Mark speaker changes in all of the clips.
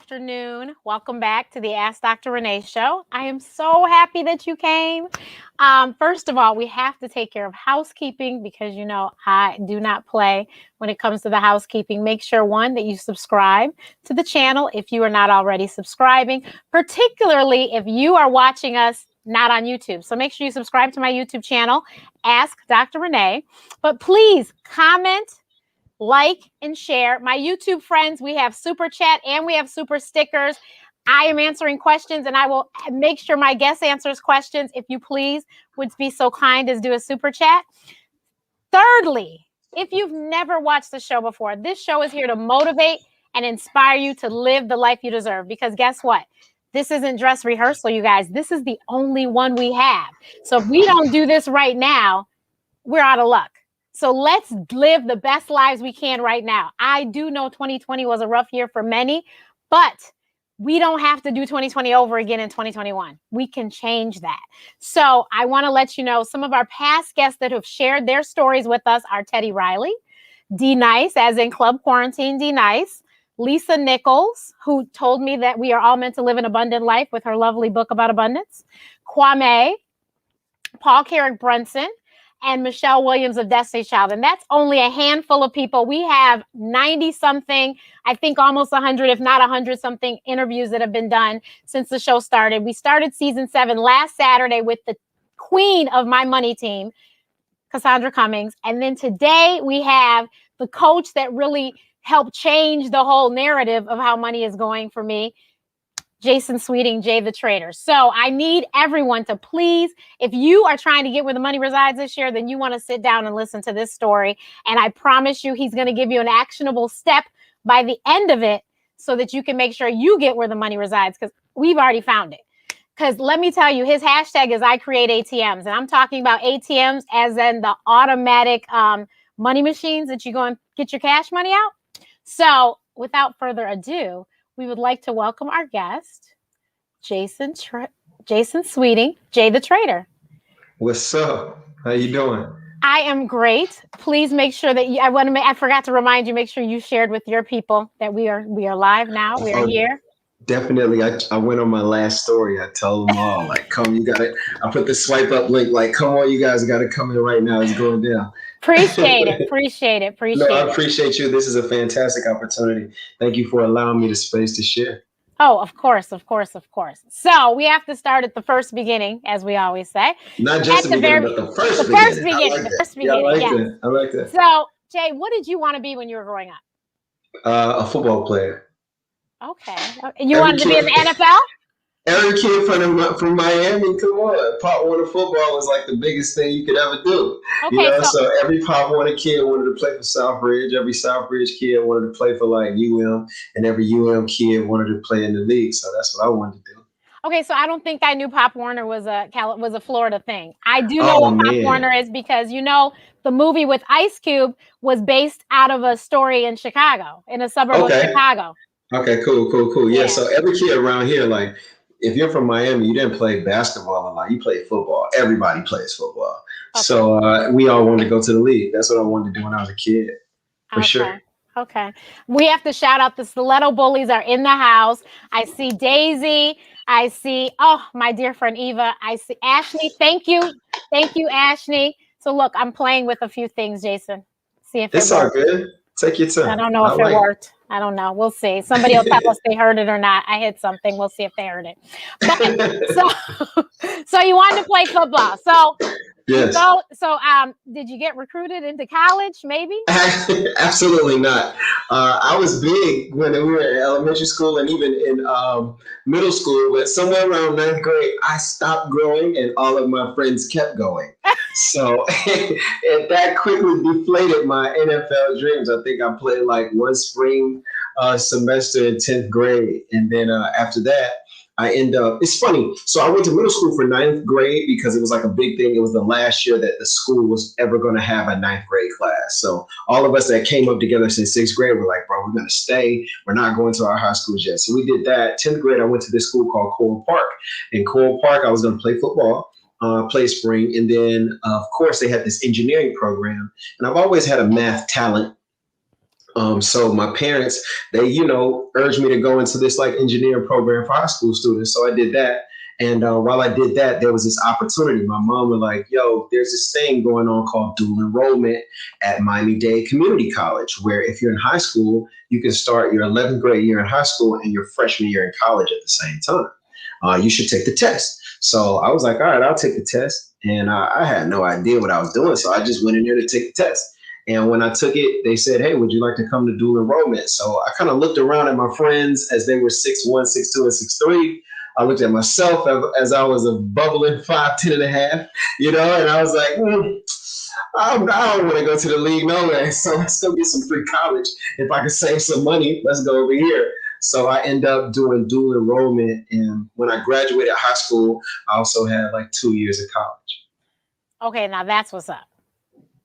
Speaker 1: afternoon. Welcome back to the Ask Dr. Renee show. I am so happy that you came. First of all, we have to take care of housekeeping because, you know, I do not play when it comes to the housekeeping. Make sure, one, that you subscribe to the channel if you are not already subscribing, particularly if you are watching us not on YouTube. So make sure you subscribe to my YouTube channel, Ask Dr. Renee. But please comment, like, and share. My YouTube friends, we have super chat and we have super stickers. I am answering questions and I will make sure my guest answers questions. If you please would be so kind as do a super chat. Thirdly, if you've never watched the show before, this show is here to motivate and inspire you to live the life you deserve. Because guess what? This isn't dress rehearsal, you guys. This is the only one we have. So if we don't do this right now, we're out of luck. So let's live the best lives we can right now. I do know 2020 was a rough year for many, but we don't have to do 2020 over again in 2021. We can change that. So I want to let you know some of our past guests that have shared their stories with us are Teddy Riley, D Nice, as in Club Quarantine D Nice, Lisa Nichols, who told me that we are all meant to live an abundant life with her lovely book about abundance, Kwame, Paul Carrick Brunson, and Michelle Williams of Destiny's Child. And that's only a handful of people. We have 90 something, I think almost 100, if not 100 something interviews that have been done since the show started. We started season 7 last Saturday with the queen of my money team, Cassandra Cummings. And then today we have the coach that really helped change the whole narrative of how money is going for me, Jason Sweeting, Jay the Trader. So I need everyone to please, if you are trying to get where the money resides this year, then you want to sit down and listen to this story. And I promise you, he's going to give you an actionable step by the end of it so that you can make sure you get where the money resides, because we've already found it. Because let me tell you, his hashtag is I create ATMs. And I'm talking about ATMs as in the automatic money machines that you go and get your cash money out. So without further ado, we would like to welcome our guest, Jason Sweeting, Jay the Trader.
Speaker 2: What's up? How you doing?
Speaker 1: I am great. Please make sure that you, I forgot to remind you, make sure you shared with your people that we are live now. We are here.
Speaker 2: Definitely. I went on my last story. I told them all, like, come, you got it. I put the swipe up link, like, come on, you guys got to come in right now. It's going down.
Speaker 1: Appreciate it.
Speaker 2: No, I appreciate you. This is a fantastic opportunity. Thank you for allowing me the space to share.
Speaker 1: Oh, of course. So we have to start at the first beginning, as we always say.
Speaker 2: Not just the beginning, but the first beginning. The first beginning. I like that.
Speaker 1: So, Jay, what did you want to be when you were growing up?
Speaker 2: A football player.
Speaker 1: Okay. You wanted to be in the NFL?
Speaker 2: Every kid from Miami, come on. Pop Warner football was like the biggest thing you could ever do. Okay, so every Pop Warner kid wanted to play for Southbridge. Every Southbridge kid wanted to play for like UM, and every UM kid wanted to play in the league. So that's what I wanted to do.
Speaker 1: Okay, so I don't think I knew Pop Warner was a Florida thing. I do know what Pop Warner is because, you know, the movie with Ice Cube was based out of a story in Chicago, in a suburb of Chicago.
Speaker 2: Okay, cool. Yeah, so every kid around here, like, if you're from Miami, you didn't play basketball a lot. You played football. Everybody plays football. Okay. So we all wanted to go to the league. That's what I wanted to do when I was a kid, for sure.
Speaker 1: Okay. We have to shout out the Stiletto Bullies are in the house. I see Daisy. I see, my dear friend Eva. I see Ashley. Thank you, Ashley. So look, I'm playing with a few things, Jason. See if
Speaker 2: it's all good. Take your time.
Speaker 1: I don't know if it worked. I don't know. We'll see. Somebody will tell us they heard it or not. I hit something. We'll see if they heard it. But, so you wanted to play football. So
Speaker 2: yes.
Speaker 1: Did you get recruited into college? Maybe.
Speaker 2: Absolutely not. I was big when we were in elementary school and even in middle school. But somewhere around 9th grade, I stopped growing, and all of my friends kept going. So and that quickly deflated my NFL dreams. I think I played like one spring semester in 10th grade. And then after that, I end up, it's funny. So I went to middle school for 9th grade because it was like a big thing. It was the last year that the school was ever going to have a 9th grade class. So all of us that came up together since 6th grade were like, bro, we're going to stay. We're not going to our high schools yet. So we did that. 10th grade, I went to this school called Coral Park. In Coral Park, I was going to play football. Play spring. And then, of course, they had this engineering program. And I've always had a math talent. So my parents, they, urged me to go into this like engineering program for high school students. So I did that. And while I did that, there was this opportunity. My mom was like, yo, there's this thing going on called dual enrollment at Miami-Dade Community College, where if you're in high school, you can start your 11th grade year in high school and your freshman year in college at the same time. You should take the test. So I was like, all right, I'll take the test. And I had no idea what I was doing. So I just went in there to take the test. And when I took it, they said, hey, would you like to come to dual enrollment? So I kind of looked around at my friends as they were 6'1", 6'2", and 6'3". I looked at myself as I was a bubbling 5'10" and a half, and I was like, I don't want to go to the league no way. So let's go get some free college. If I can save some money, let's go over here. So I ended up doing dual enrollment. And when I graduated high school, I also had like 2 years of college.
Speaker 1: Okay, now that's what's up.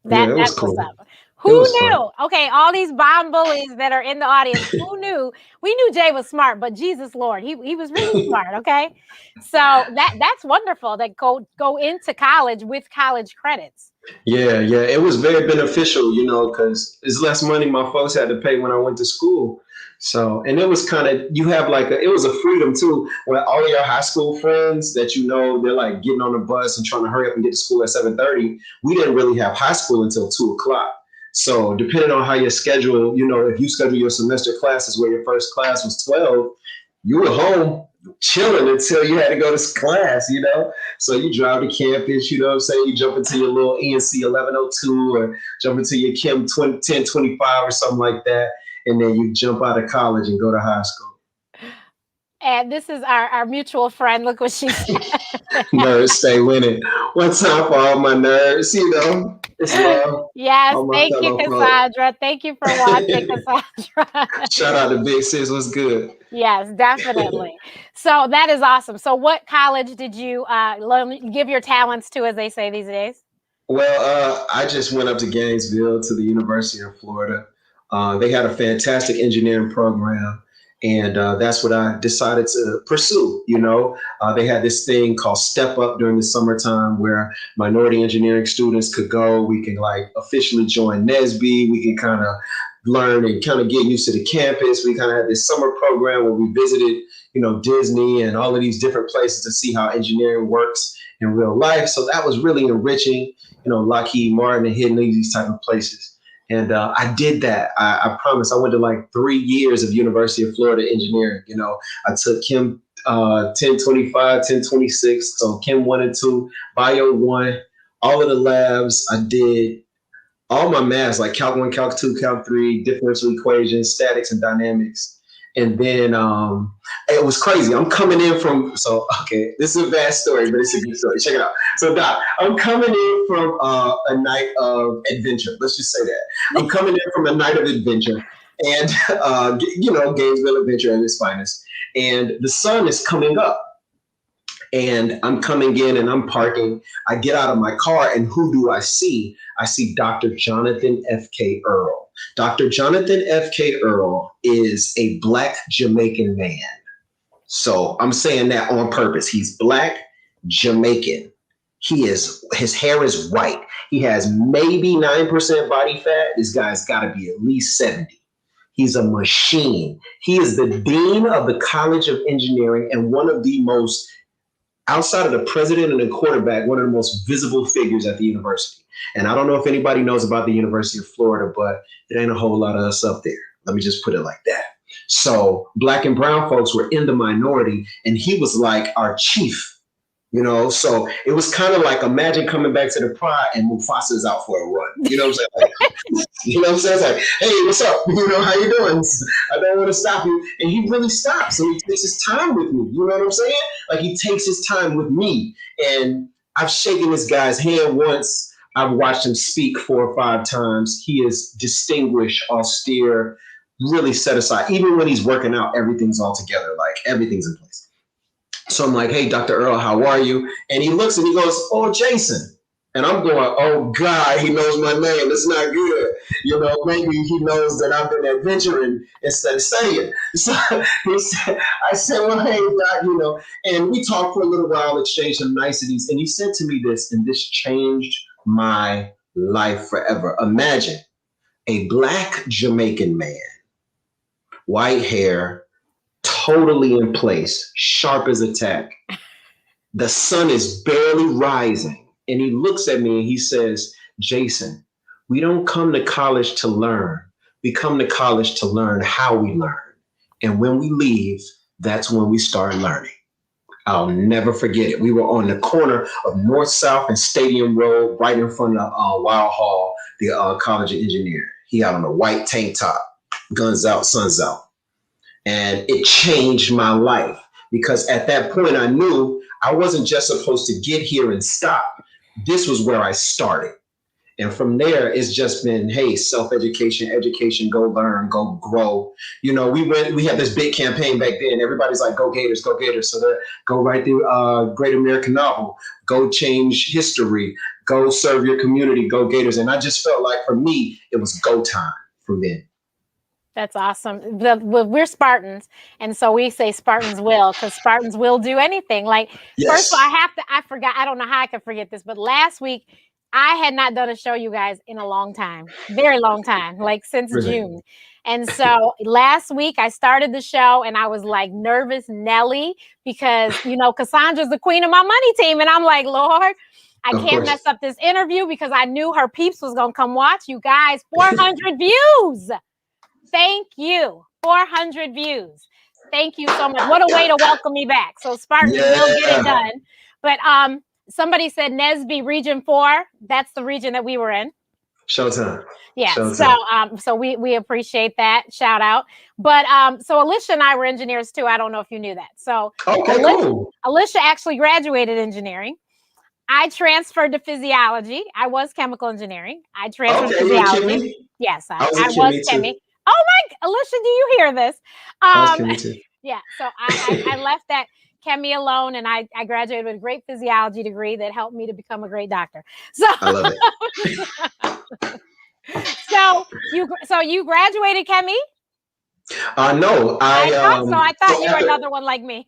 Speaker 2: It was
Speaker 1: That's
Speaker 2: cool.
Speaker 1: What's up. Who knew? Fun. Okay, all these bomb bullies that are in the audience, who knew? We knew Jay was smart, but Jesus Lord, he was really smart, okay? So that's wonderful that go into college with college credits.
Speaker 2: Yeah, it was very beneficial, because it's less money my folks had to pay when I went to school. So, and it was kind of, you have like, it was a freedom too, when all of your high school friends that they're like getting on the bus and trying to hurry up and get to school at 7:30. We didn't really have high school until 2:00. So depending on how your schedule, if you schedule your semester classes where your first class was 12, you were home chilling until you had to go to class, So you drive to campus, you jump into your little ENC 1102 or jump into your Chem 1025 or something like that. And then you jump out of college and go to high school.
Speaker 1: And this is our mutual friend. Look what she said.
Speaker 2: Nerds stay winning. One time for all my nerds, it's love.
Speaker 1: Yes, thank you, Cassandra. Thank you for watching, Cassandra.
Speaker 2: Shout out to Big Sis. What's good?
Speaker 1: Yes, definitely. So that is awesome. So what college did you give your talents to, as they say these days?
Speaker 2: Well, I just went up to Gainesville to the University of Florida. They had a fantastic engineering program. And that's what I decided to pursue. They had this thing called Step Up during the summertime where minority engineering students could go. We can like officially join NSBE. We can kind of learn and kind of get used to the campus. We kind of had this summer program where we visited, Disney and all of these different places to see how engineering works in real life. So that was really enriching, Lockheed Martin and Hidden, these type of places. And I did that. I promise. I went to like 3 years of University of Florida engineering. I took Chem 1025, 1026. So Chem 1 and 2, Bio 1, all of the labs. I did all my maths, like Calc 1, Calc 2, Calc 3, differential equations, statics, and dynamics. And then it was crazy. I'm coming in from, this is a bad story, but it's a good story. Check it out. So, Doc, I'm coming in from a night of adventure. Let's just say that. I'm coming in from a night of adventure and, Gainesville adventure at its finest. And the sun is coming up. And I'm coming in and I'm parking. I get out of my car and who do I see? I see Dr. Jonathan F.K. Earl. Dr. Jonathan F.K. Earl is a Black Jamaican man. So I'm saying that on purpose. He's Black Jamaican. His hair is white. He has maybe 9% body fat. This guy's got to be at least 70. He's a machine. He is the dean of the College of Engineering and one of the most, outside of the president and the quarterback, one of the most visible figures at the university. And I don't know if anybody knows about the University of Florida, but it ain't a whole lot of us up there. Let me just put it like that. So Black and brown folks were in the minority, and he was like our chief, So it was kind of like, imagine coming back to the Pride and Mufasa's out for a run. You know what I'm saying? It's like, hey, what's up? How you doing? I don't want to stop you. And he really stops. So he takes his time with me. You know what I'm saying? Like, he takes his time with me. And I've shaken this guy's hand once. I've watched him speak 4 or 5 times. He is distinguished, austere, really set aside. Even when he's working out, everything's all together. Like, everything's in place. So I'm like, hey, Dr. Earl, how are you? And he looks and he goes, oh, Jason. And I'm going, oh, God, he knows my name. It's not good. Maybe he knows that I've been adventuring instead of studying. So I said, well, hey, Doc, and we talked for a little while, exchanged some niceties. And he said to me this, and this changed my life forever. Imagine A black Jamaican man, white hair, totally in place, sharp as a tack. The sun is barely rising. And he looks at me and he says, Jason, we don't come to college to learn. We come to college to learn how we learn. And when we leave, that's when we start learning. I'll never forget it. We were on the corner of North South and Stadium Road, right in front of Wild Hall, the College of Engineering. He had on a white tank top, guns out, suns out. And it changed my life because at that point I knew I wasn't just supposed to get here and stop. This was where I started. And from there, it's just been, hey, self-education, education, go learn, go grow. You know, we had this big campaign back then. Everybody's like, go Gators, go Gators. So that go write the Great American Novel, go change history, go serve your community, go Gators. And I just felt like for me, it was go time from then.
Speaker 1: That's awesome. We're Spartans, and so we say Spartans will, because Spartans will do anything. Like, first of all, I forgot, I don't know how I could forget this, but last week, I had not done a show, you guys, in a long time, very long time, like since June. And so last week I started the show and I was like nervous Nelly because, you know, Cassandra's the queen of my money team. And I'm like, Lord, I can't mess up this interview because I knew her peeps was going to come watch. You guys, 400 views. Thank you. 400 views. Thank you so much. What a way to welcome me back. So Spartans will get it done. But somebody said Nesby Region 4. That's the region that we were in.
Speaker 2: Showtime.
Speaker 1: Yeah. Showtime. So we appreciate that. Shout out. But so Alicia and I were engineers too. I don't know if you knew that. So Alicia actually graduated engineering. I transferred to physiology. I was chemical engineering. I transferred to physiology. Yes, I was chemi. Oh my, Alicia, do you hear this? Yeah, so I left that chemi alone, and I graduated with a great physiology degree that helped me to become a great doctor. So I love it. so you graduated chemi?
Speaker 2: No, I
Speaker 1: thought you were another one like me.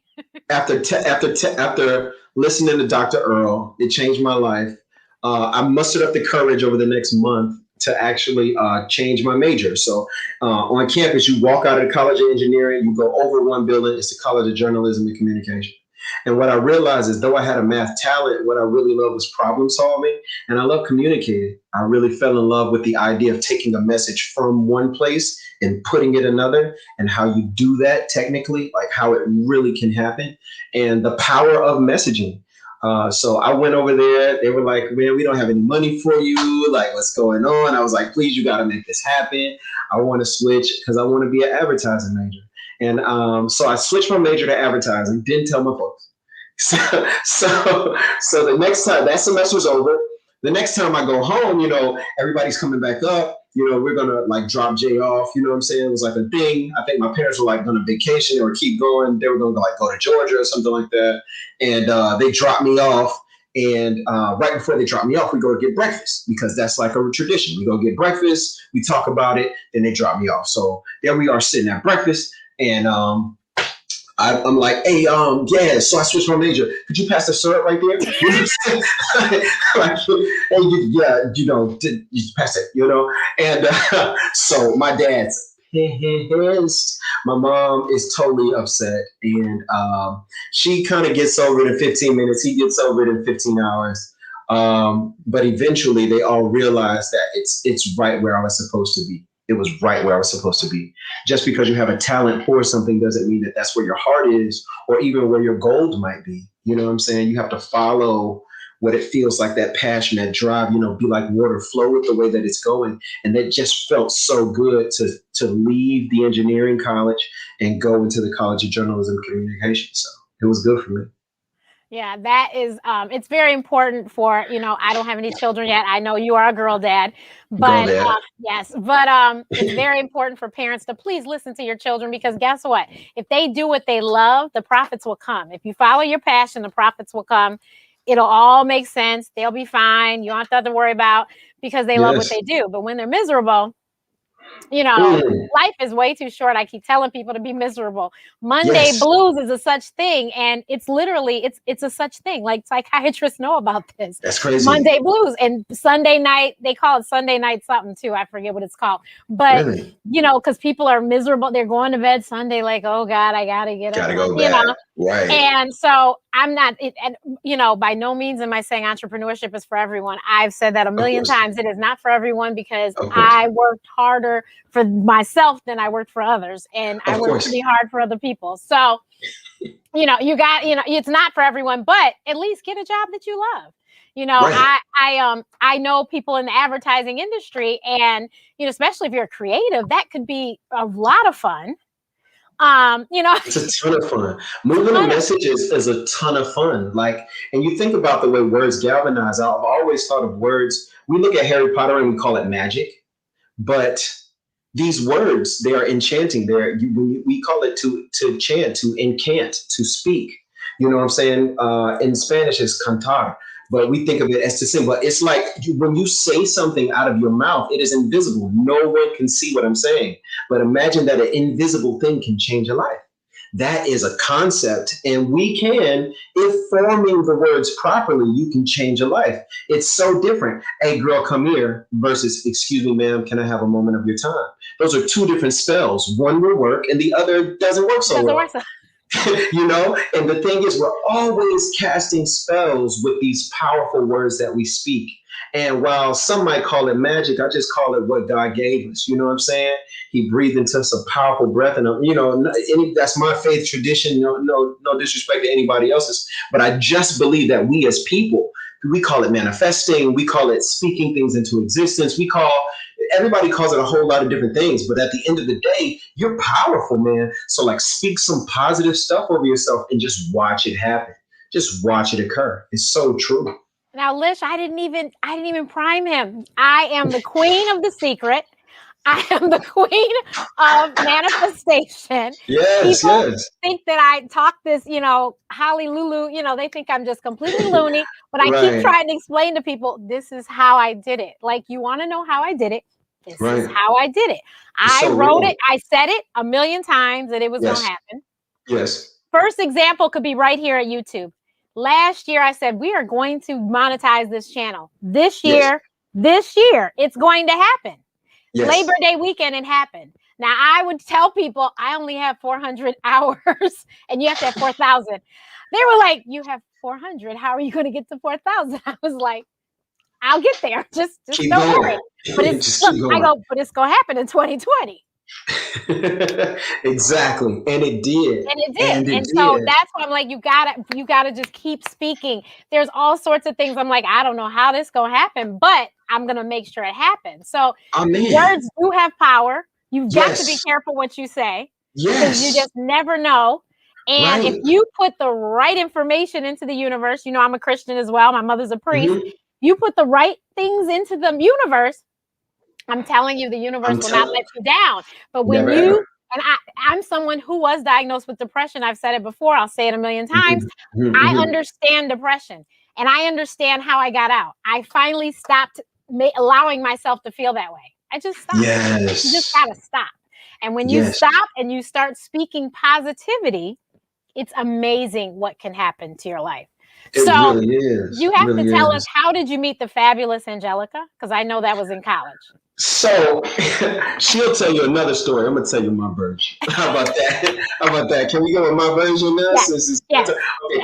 Speaker 2: After listening to Dr. Earl, it changed my life. I mustered up the courage over the next month to actually change my major. So on campus, you walk out of the College of Engineering, you go over one building, it's the College of Journalism and Communication. And what I realized is, though I had a math talent, what I really loved was problem solving, and I love communicating. I really fell in love with the idea of taking a message from one place and putting it another, and how you do that technically, like how it really can happen, and the power of messaging. So I went over there. They were like, man, we don't have any money for you. Like, what's going on? I was like, please, you got to make this happen. I want to switch because I want to be an advertising major. And so I switched my major to advertising, didn't tell my folks. So the next time that semester's over, the next time I go home, you know, everybody's coming back up. You know, we're going to like drop Jay off. You know what I'm saying? It was like a thing. I think my parents were like going to vacation or keep going. They were going to like go to Georgia or something like that. And they dropped me off. And right before they drop me off, we go to get breakfast because that's like a tradition. We go get breakfast. We talk about it. Then they drop me off. So there we are sitting at breakfast. And I'm like, hey, yeah, so I switched my major. Could you pass the syrup right there? You know what I'm saying? Like, hey, yeah, you know, you pass it, you know? And so my dad's pissed. My mom is totally upset. And she kind of gets over it in 15 minutes. He gets over it in 15 hours. But eventually they all realize that it's right where I was supposed to be. It was right where I was supposed to be. Just because you have a talent for something doesn't mean that that's where your heart is or even where your gold might be. You know what I'm saying? You have to follow what it feels like, that passion, that drive, you know, be like water, flow with the way that it's going. And that just felt so good to leave the engineering college and go into the College of Journalism and Communication. So it was good for me.
Speaker 1: Yeah, that is, it's very important for, you know, I don't have any children yet. I know you are a girl dad, but yes, but it's very important for parents to please listen to your children, because guess what? If they do what they love, the profits will come. If you follow your passion, the profits will come. It'll all make sense. They'll be fine. You don't have to worry about because they love what they do. But when they're miserable, You know,
Speaker 2: Mm.
Speaker 1: life is way too short. I keep telling people to be miserable. Monday
Speaker 2: Yes,
Speaker 1: blues is a such thing, and it's literally it's a such thing. Like psychiatrists know about this.
Speaker 2: that's crazy.
Speaker 1: Monday blues and Sunday night, they call it Sunday night something too. I forget what it's called. But
Speaker 2: Really,
Speaker 1: because people are miserable, they're going to bed Sunday like, oh God, I gotta get up
Speaker 2: gotta
Speaker 1: Monday,
Speaker 2: go back. Right.
Speaker 1: and so I'm not, and by no means am I saying entrepreneurship is for everyone. I've said that a
Speaker 2: Of
Speaker 1: million
Speaker 2: course.
Speaker 1: times. It is not for everyone because
Speaker 2: Of course.
Speaker 1: I worked harder for myself than I worked for others, and I
Speaker 2: Of
Speaker 1: worked
Speaker 2: course.
Speaker 1: pretty hard for other people. So, it's not for everyone, but at least get a job that you love.
Speaker 2: Right.
Speaker 1: I know people in the advertising industry, and especially if you're creative, that could be a lot of fun.
Speaker 2: It's a ton of fun. Moving a
Speaker 1: ton of
Speaker 2: message is a ton of fun. Like, and you think about the way words galvanize. I've always thought of words. We look at Harry Potter and we call it magic, but these words, they are enchanting. We call it to chant, to incant, to speak. You know what I'm saying? In Spanish, it's cantar, but we think of it as to sing. But it's like when you say something out of your mouth, it is invisible. No one can see what I'm saying. But imagine that an invisible thing can change a life. That is a concept, and we can, if forming the words properly, you can change a life. It's so different. Hey, girl, come here versus, excuse me, ma'am, can I have a moment of your time? Those are two different spells. One will work, and the other doesn't work so
Speaker 1: doesn't
Speaker 2: well.
Speaker 1: work. So
Speaker 2: And the thing is, we're always casting spells with these powerful words that we speak. And while some might call it magic, I just call it what God gave us. You know what I'm saying? He breathed into us a powerful breath, and that's my faith tradition. No disrespect to anybody else's, but I just believe that we as people, we call it manifesting, we call it speaking things into existence. Everybody calls it a whole lot of different things, but at the end of the day, you're powerful, man. So like, speak some positive stuff over yourself and just watch it happen. Just watch it occur. It's so true.
Speaker 1: now, Lish, I didn't even prime him. I am the queen of the secret. I am the queen of manifestation.
Speaker 2: Yes,
Speaker 1: People
Speaker 2: yes.
Speaker 1: think that I talk this, Holly Lulu, they think I'm just completely loony, but I keep
Speaker 2: Right,
Speaker 1: trying to explain to people, this is how I did it. Like, you want to know how I did it? This is
Speaker 2: right.
Speaker 1: how I did it.
Speaker 2: It's
Speaker 1: I
Speaker 2: so
Speaker 1: wrote
Speaker 2: real.
Speaker 1: it. I said it a million times that it was going to
Speaker 2: Yes,
Speaker 1: happen.
Speaker 2: yes,
Speaker 1: First example could be right here at YouTube. Last year, I said, we are going to monetize this channel. This
Speaker 2: yes,
Speaker 1: year, it's going to happen.
Speaker 2: yes.
Speaker 1: Labor Day weekend, it happened. Now, I would tell people I only have 400 hours and you have to have 4,000. They were like, you have 400. How are you going to get to 4,000? I was like, I'll get there. Just
Speaker 2: Keep
Speaker 1: don't worry.
Speaker 2: going.
Speaker 1: But
Speaker 2: Just keep
Speaker 1: I
Speaker 2: going.
Speaker 1: go, but it's going to happen in 2020.
Speaker 2: Exactly. And it did.
Speaker 1: And it did.
Speaker 2: And it
Speaker 1: And so
Speaker 2: did.
Speaker 1: that's why I'm like, you gotta just keep speaking. There's all sorts of things. I'm like, I don't know how this gonna happen, but I'm gonna make sure it happens. So
Speaker 2: Amen.
Speaker 1: words do have power. You've got to be
Speaker 2: Yes.
Speaker 1: careful what you say because you
Speaker 2: Yes.
Speaker 1: just never know. And if
Speaker 2: Right.
Speaker 1: you put the right information into the universe, I'm a Christian as well. My mother's a priest.
Speaker 2: Hmm.
Speaker 1: You put the right things into the universe, I'm telling you, the universe
Speaker 2: I'm
Speaker 1: will not
Speaker 2: telling.
Speaker 1: let you down. But when
Speaker 2: Never
Speaker 1: you
Speaker 2: ever.
Speaker 1: and I'm someone who was diagnosed with depression. I've said it before. I'll say it a million times.
Speaker 2: Hmm. Hmm.
Speaker 1: I
Speaker 2: Hmm.
Speaker 1: understand depression, and I understand how I got out. I finally stopped allowing myself to feel that way. I just stopped. You just
Speaker 2: Yes.
Speaker 1: gotta stop. And when you
Speaker 2: Yes.
Speaker 1: stop and you start speaking positivity, it's amazing what can happen to your life.
Speaker 2: It
Speaker 1: So
Speaker 2: really is.
Speaker 1: you
Speaker 2: It
Speaker 1: have to
Speaker 2: really
Speaker 1: tell us,
Speaker 2: is.
Speaker 1: how did you meet the fabulous Angelica? Because I know that was in college.
Speaker 2: So she'll tell you another story. I'm gonna tell you my version. How about that? How about that? Can we go with my version now?
Speaker 1: Yes,
Speaker 2: Okay,
Speaker 1: yes,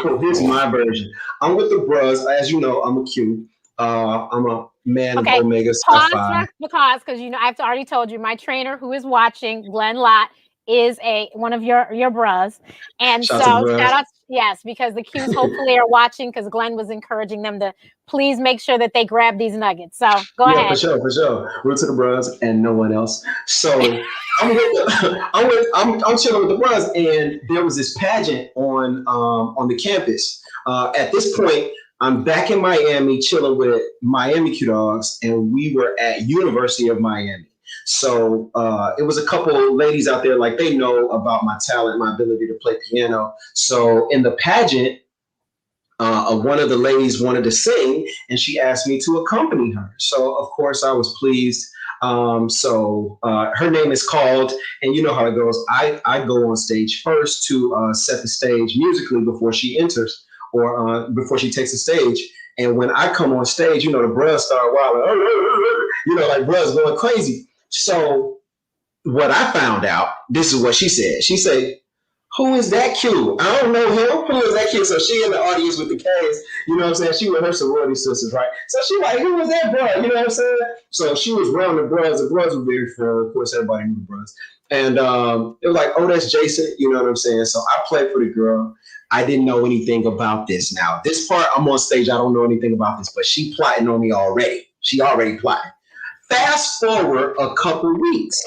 Speaker 2: cool.
Speaker 1: yes.
Speaker 2: Here's my version. I'm with the bros. As you know, I'm a Q. I'm a man of
Speaker 1: Okay,
Speaker 2: Omega Psi
Speaker 1: pause
Speaker 2: Phi.
Speaker 1: because I've already told you my trainer who is watching, Glenn Lott, is one of your bros, and
Speaker 2: Shout
Speaker 1: so
Speaker 2: to the
Speaker 1: shout
Speaker 2: bros.
Speaker 1: out, yes, because the Qs hopefully are watching because Glenn was encouraging them to please make sure that they grab these nuggets. So go
Speaker 2: Yeah, for
Speaker 1: ahead.
Speaker 2: sure, for sure. Root to the bros and no one else. So I'm chilling with the bros, and there was this pageant on the campus. At this point, I'm back in Miami, chilling with Miami Q Dogs, and we were at University of Miami. So it was a couple of ladies out there, like they know about my talent, my ability to play piano. So in the pageant, one of the ladies wanted to sing and she asked me to accompany her. So, of course, I was pleased. Her name is called, and you know how it goes. I go on stage first to set the stage musically before she enters or before she takes the stage. And when I come on stage, you know, the bruh start wilding, you know, like bruh's going crazy. So what I found out, this is what she said. She said, who is that cute? I don't know him. Who is that cute? So she in the audience with the K's, you know what I'm saying? She with her sorority sisters, right? So she like, who was that bro? You know what I'm saying? So she was around the bros. The bros were very fair. Of course, everybody knew the bros. And it was like, oh, that's Jason. You know what I'm saying? So I played for the girl. I didn't know anything about this. Now, this part, I'm on stage. I don't know anything about this, but she plotting on me already. She already plotting. Fast forward a couple weeks.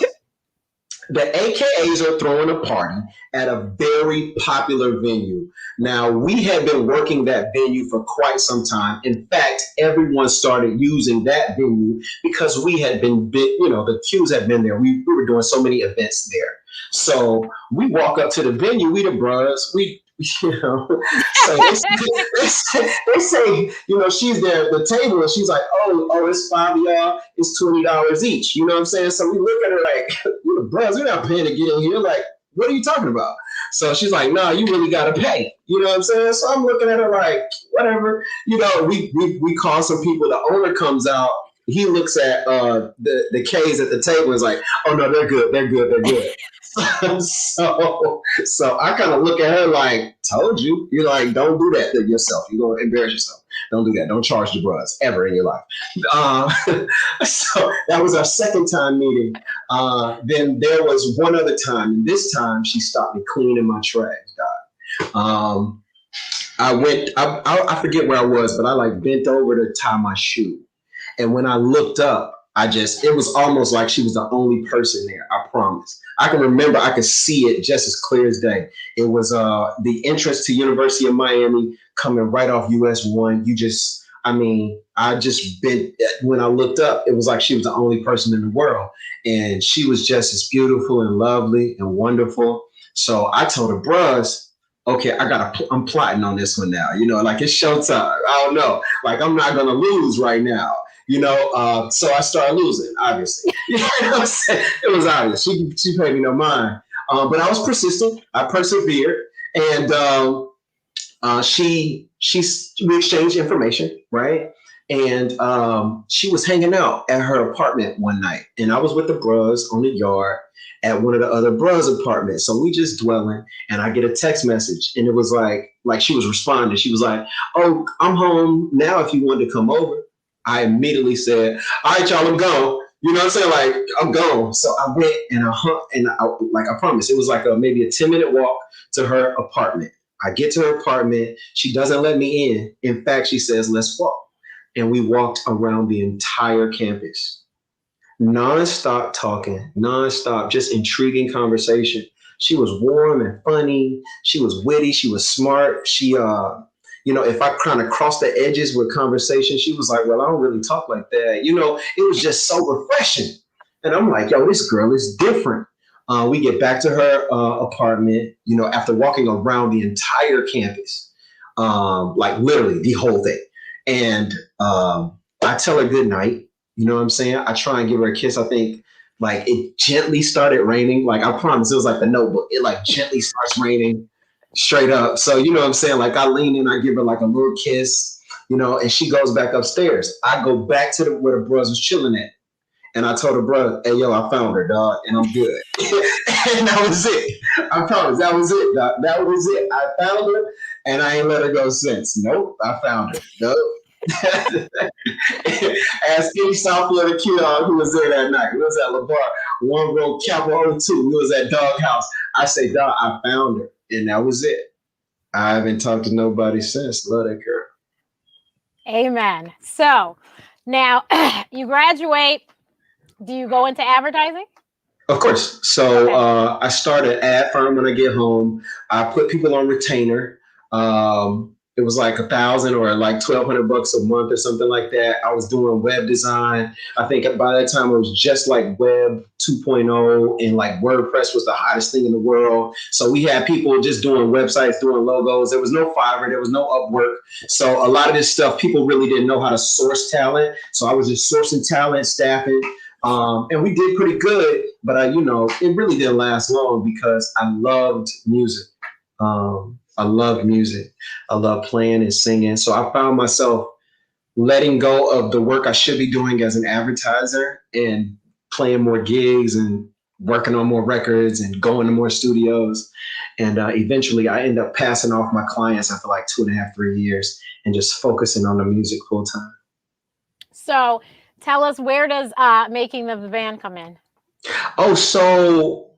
Speaker 2: The AKAs are throwing a party at a very popular venue. Now, we had been working that venue for quite some time. In fact, everyone started using that venue because we had been, you know, the Qs had been there. We were doing so many events there. So we walk up to the venue, we the bros, you know, so they say, you know, she's there at the table and she's like, oh, it's 5 of y'all, it's $20 each. You know what I'm saying? So we look at her like, we're the bros, we're not paying to get in here. Like, what are you talking about? So she's like, nah, you really gotta pay. You know what I'm saying? So I'm looking at her like, whatever. You know, we call some people, the owner comes out, he looks at the K's at the table and is like, oh no, they're good. So I kind of look at her like, told you. You're like, don't do that to yourself. You're going to embarrass yourself. Don't do that. Don't charge the bros ever in your life. So that was our second time meeting. Then there was one other time. And this time she stopped me cleaning my trash, God. I forget where I was, but I like bent over to tie my shoe. And when I looked up, it was almost like she was the only person there. I promise. I can remember, I could see it just as clear as day. It was the entrance to University of Miami coming right off US 1. When I looked up, it was like she was the only person in the world. And she was just as beautiful and lovely and wonderful. So I told her, bros, okay, I'm plotting on this one now. You know, like it's showtime. I don't know. Like I'm not going to lose right now. You know, so I started losing, obviously. You know what I'm saying? It was obvious. She paid me no mind. But I was persistent. I persevered. And we exchanged information, right? And she was hanging out at her apartment one night. And I was with the bros on the yard at one of the other bros' apartments. So we just dwelling. And I get a text message. And it was like she was responding. She was like, oh, I'm home now if you wanted to come over. I immediately said, all right, y'all, I'm gone. You know what I'm saying? Like, I'm gone. So I went and I promise, it was like maybe a 10-minute walk to her apartment. I get to her apartment. She doesn't let me in. In fact, she says, let's walk. And we walked around the entire campus. Non-stop talking, non-stop, just intriguing conversation. She was warm and funny. She was witty. She was smart. You know, if I kind of crossed the edges with conversation, she was like, well, I don't really talk like that. You know, it was just so refreshing. And I'm like, yo, this girl is different. We get back to her apartment, you know, after walking around the entire campus, like literally the whole thing. And I tell her good night. You know what I'm saying? I try and give her a kiss. I think like it gently started raining. Like I promise, it was like the Notebook. It like gently starts raining. Straight up. So, you know what I'm saying? Like I lean in, I give her like a little kiss, you know, and she goes back upstairs. I go back to where the bros was chilling at. And I told her, bro, hey, yo, I found her, dog, and I'm good. And that was it. I promise, that was it, dog. That was it. I found her, and I ain't let her go since. Nope, I found her. Nope. Ask any South Florida kid who was there that night. We was at LeVar, one row, Capital 02. We was at Doghouse. I say, dog, I found her. And that was it. I haven't talked to nobody since. Love that girl.
Speaker 1: Amen. So now you graduate. Do you go into advertising?
Speaker 2: Of course. So I start an ad firm when I get home. I put people on retainer. It was like $1,000 or like $1,200 a month or something like that. I was doing web design. I think by that time it was just like Web 2.0 and like WordPress was the hottest thing in the world. So we had people just doing websites, doing logos. There was no Fiverr, there was no Upwork. So a lot of this stuff, people really didn't know how to source talent. So I was just sourcing talent, staffing. And we did pretty good, but it really didn't last long because I loved music. I love music. I love playing and singing. So I found myself letting go of the work I should be doing as an advertiser and playing more gigs and working on more records and going to more studios. And eventually I end up passing off my clients after like 2.5, 3 years and just focusing on the music full time.
Speaker 1: So tell us, where does making of the band come in?
Speaker 2: Oh, so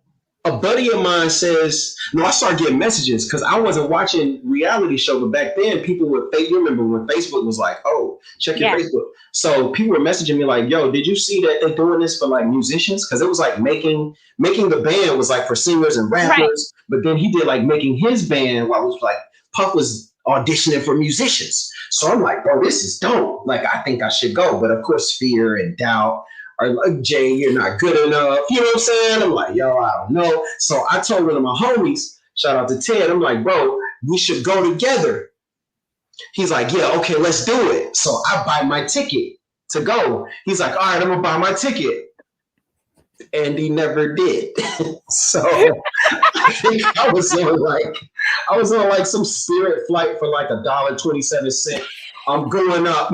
Speaker 2: a buddy of mine says, no, I started getting messages because I wasn't watching reality show, but back then people would, you remember when Facebook was like, oh, check your Facebook. So people were messaging me like, yo, did you see that they're doing this for like musicians? Because it was like making the band was like for singers and rappers, right. But then he did like making his band while it was like Puff was auditioning for musicians. So I'm like, bro, this is dope. Like, I think I should go. But of course, fear and doubt. Or like, Jay, you're not good enough. You know what I'm saying? I'm like, yo, I don't know. So I told one of my homies, shout out to Ted, I'm like, bro, we should go together. He's like, yeah, okay, let's do it. So I buy my ticket to go. He's like, all right, I'm gonna buy my ticket. And he never did. So I think I was on like some Spirit flight for like $1.27. I'm going up.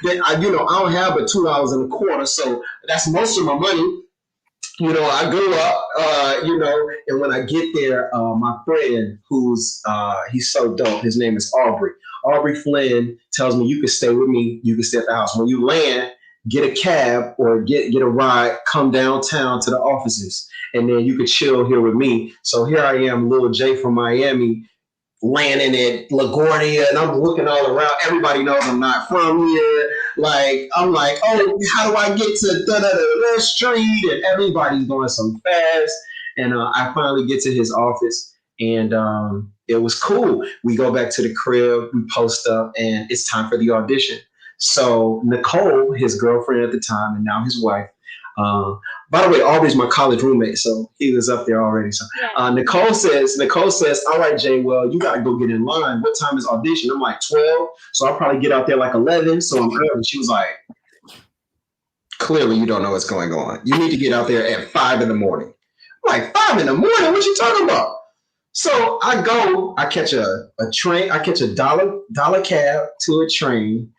Speaker 2: Then I don't have but $2.25, so that's most of my money. I go up, and when I get there, my friend who's he's so dope. His name is Aubrey. Aubrey Flynn tells me, you can stay with me. You can stay at the house. When you land, get a cab or get a ride, come downtown to the offices, and then you could chill here with me. So here I am, Lil J from Miami, landing at LaGuardia, and I'm looking all around. Everybody knows I'm not from here. Like, I'm like, oh, how do I get to da street? And everybody's going so fast. And I finally get to his office, and it was cool. We go back to the crib, we post up, and it's time for the audition. So Nicole, his girlfriend at the time, and now his wife, by the way, Aubrey's my college roommate, so he was up there already. So Nicole says, all right, Jay, well, you got to go get in line. What time is audition? I'm like 12, so I'll probably get out there like 11, so I'm early. She was like, clearly you don't know what's going on. You need to get out there at 5 in the morning. I'm like, 5 in the morning? What you talking about? So I catch a train, I catch a dollar cab to a train.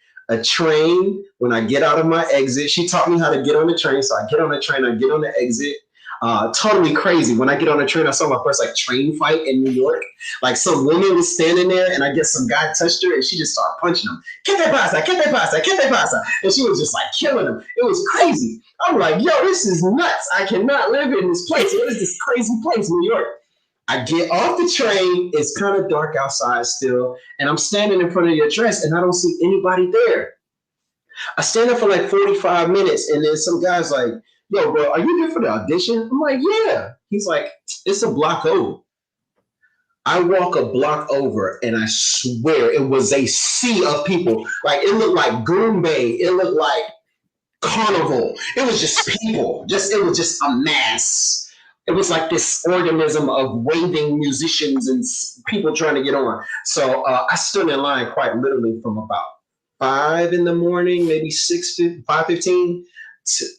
Speaker 2: When I get out of my exit, she taught me how to get on the train. So I get on the train, I get on the exit. Totally crazy. When I get on the train, I saw my first like train fight in New York. Like some woman was standing there, and I guess some guy touched her, and she just started punching him. Que te pasa? Que te pasa? Que te pasa? And she was just like killing him. It was crazy. I'm like, yo, this is nuts. I cannot live in this place. What is this crazy place, New York? I get off the train. It's kind of dark outside still, and I'm standing in front of the address, and I don't see anybody there. I stand there for like 45 minutes, and then some guy's like, yo, bro, are you there for the audition? I'm like, yeah. He's like, it's a block over. I walk a block over, and I swear it was a sea of people. Like, it looked like Goon Bay. It looked like Carnival. It was just people. It was just a mass. It was like this organism of waving musicians and people trying to get on. So I stood in line quite literally from about 5 in the morning, maybe 5:15.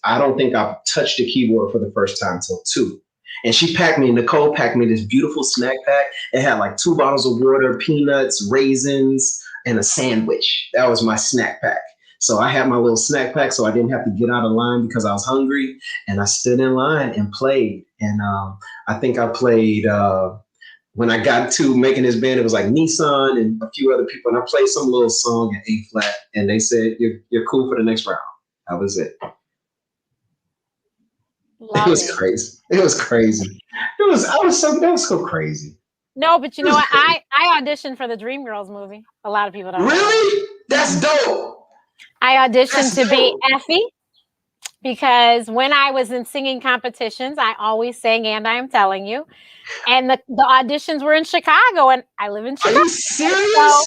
Speaker 2: I don't think I've touched the keyboard for the first time until 2. And Nicole packed me this beautiful snack pack. It had like 2 bottles of water, peanuts, raisins, and a sandwich. That was my snack pack. So I had my little snack pack, so I didn't have to get out of line because I was hungry. And I stood in line and played. And I think I played, when I got to making this band, it was like Nissan and a few other people. And I played some little song in A flat. And they said, you're cool for the next round. That was it. It was crazy. It was crazy. That was so crazy.
Speaker 1: No, but you know what? I auditioned for the Dreamgirls movie. A lot of people don't.
Speaker 2: Really? That's dope.
Speaker 1: I auditioned to be Effie because when I was in singing competitions, I always sang "And I Am Telling You," and the auditions were in Chicago, and I live in Chicago.
Speaker 2: Are you serious?
Speaker 1: So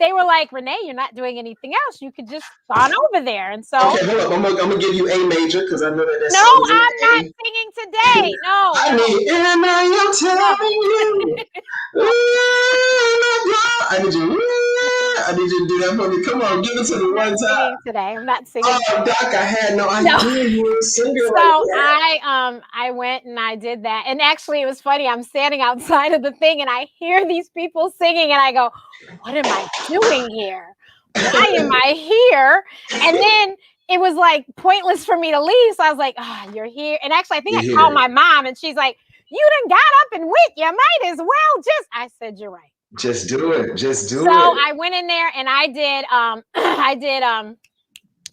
Speaker 1: they were like, Renee, you're not doing anything else. You could just gone over there. And so
Speaker 2: okay, hold up. I'm gonna give you A major because I know that's
Speaker 1: no, I'm not singing today. No.
Speaker 2: I need and I am telling you. I need you. I need you to do that for me. Come on, give it to me
Speaker 1: I'm not
Speaker 2: one time.
Speaker 1: singing today. I'm not singing.
Speaker 2: Oh, Doc, I had no
Speaker 1: No.
Speaker 2: idea you were a singer
Speaker 1: So
Speaker 2: like that.
Speaker 1: I went and I did that. And actually it was funny. I'm standing outside of the thing and I hear these people singing and I go, what am I doing here? Why am I here? And then it was like pointless for me to leave. So I was like, oh, you're here. And actually I think
Speaker 2: You're
Speaker 1: I called
Speaker 2: here.
Speaker 1: my mom and she's like, you done got up and went. You might as well just, I said, you're right.
Speaker 2: Just do it. Just do
Speaker 1: So
Speaker 2: it.
Speaker 1: I went in there and I did I did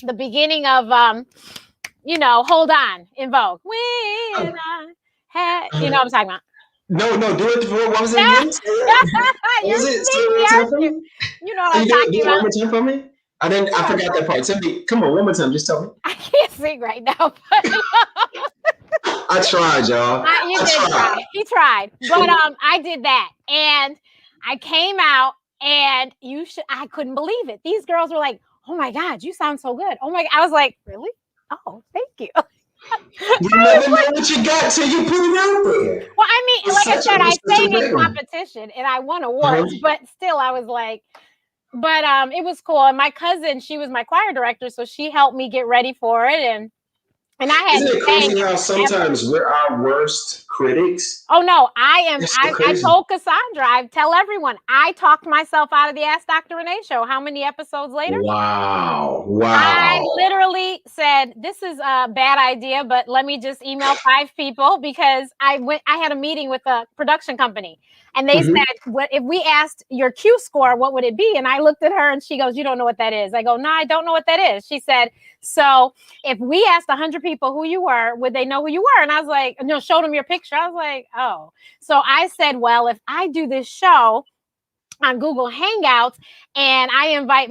Speaker 1: the beginning of Hold On in Vogue. When I had, you know what I'm talking about.
Speaker 2: No, do it for what was it again? What
Speaker 1: You're
Speaker 2: was it? Say it one
Speaker 1: sneaky,
Speaker 2: more time
Speaker 1: aren't
Speaker 2: for
Speaker 1: you?
Speaker 2: me.
Speaker 1: You know what
Speaker 2: Are
Speaker 1: I'm
Speaker 2: you do
Speaker 1: talking
Speaker 2: it one
Speaker 1: about.
Speaker 2: more time for me? I forgot that part. Tell me, come on, one more time. Just tell me.
Speaker 1: I can't sing right now, but
Speaker 2: I tried, y'all.
Speaker 1: you
Speaker 2: I
Speaker 1: did try.
Speaker 2: tried.
Speaker 1: He tried. But I did that. And I came out and I couldn't believe it. These girls were like, oh my God, you sound so good. Oh my God. I was like, really? Oh, thank you.
Speaker 2: You never know what you got till you put it out there.
Speaker 1: Well, I mean,
Speaker 2: It's
Speaker 1: like I
Speaker 2: such
Speaker 1: said, I
Speaker 2: a
Speaker 1: sang in
Speaker 2: great one.
Speaker 1: competition and I won awards, but still I was like, but it was cool. And my cousin, she was my choir director, so she helped me get ready for it. And I
Speaker 2: Isn't
Speaker 1: hadn't
Speaker 2: it
Speaker 1: sang
Speaker 2: crazy how
Speaker 1: ever.
Speaker 2: sometimes we're our worst critics?
Speaker 1: Oh no, I am.
Speaker 2: It's so
Speaker 1: I
Speaker 2: crazy.
Speaker 1: told Cassandra, I tell everyone, I talked myself out of the Ask Dr. Renee show. How many episodes later?
Speaker 2: Wow.
Speaker 1: I
Speaker 2: Wow.
Speaker 1: literally said, this is a bad idea, but let me just email 5 people because I had a meeting with a production company and they
Speaker 2: Mhm.
Speaker 1: said, what if we asked your Q score, what would it be? And I looked at her and she goes, you don't know what that is. I go, no, I don't know what that is. She said, so if we asked 100 people who you were, would they know who you were? And I was like, no, showed them your picture. I was like, oh. So I said, well, if I do this show on Google Hangouts and I invite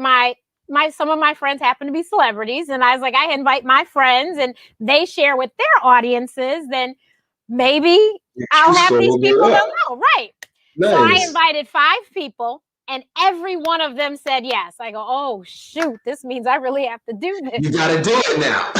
Speaker 1: some of my friends happen to be celebrities, and I was like, I invite my friends and they share with their audiences, then maybe
Speaker 2: Your
Speaker 1: I'll
Speaker 2: Q
Speaker 1: have
Speaker 2: score
Speaker 1: these
Speaker 2: will
Speaker 1: people
Speaker 2: go
Speaker 1: that
Speaker 2: up.
Speaker 1: know. Right. So I
Speaker 2: Nice.
Speaker 1: invited 5 people and every one of them said yes. I go, oh shoot, this means I really have to do this.
Speaker 2: You got to do it now.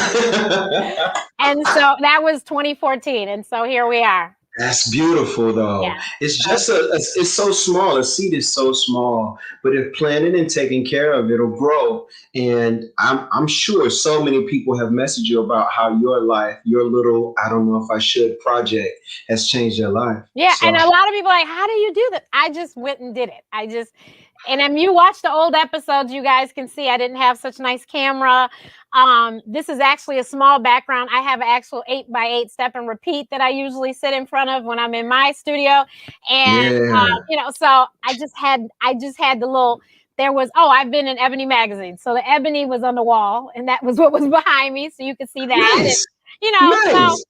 Speaker 1: And so that was 2014. And so here we are.
Speaker 2: That's beautiful, though.
Speaker 1: Yeah.
Speaker 2: It's
Speaker 1: So
Speaker 2: just it's so small. A seed is so small, but if planted and taken care of, it'll grow. And I'm sure so many people have messaged you about how your life, your little I don't know if I should project has changed their life.
Speaker 1: yeah, and
Speaker 2: So
Speaker 1: a lot of people are like, how do you do that? I just went and did it. And if you watch the old episodes, you guys can see I didn't have such nice camera. This is actually a small background. I have an actual 8x8 step and repeat that I usually sit in front of when I'm in my studio. And
Speaker 2: yeah,
Speaker 1: so I just had the little, I've been in Ebony magazine. So the Ebony was on the wall and that was what was behind me. So you could see that. And,
Speaker 2: nice,
Speaker 1: so
Speaker 2: nice,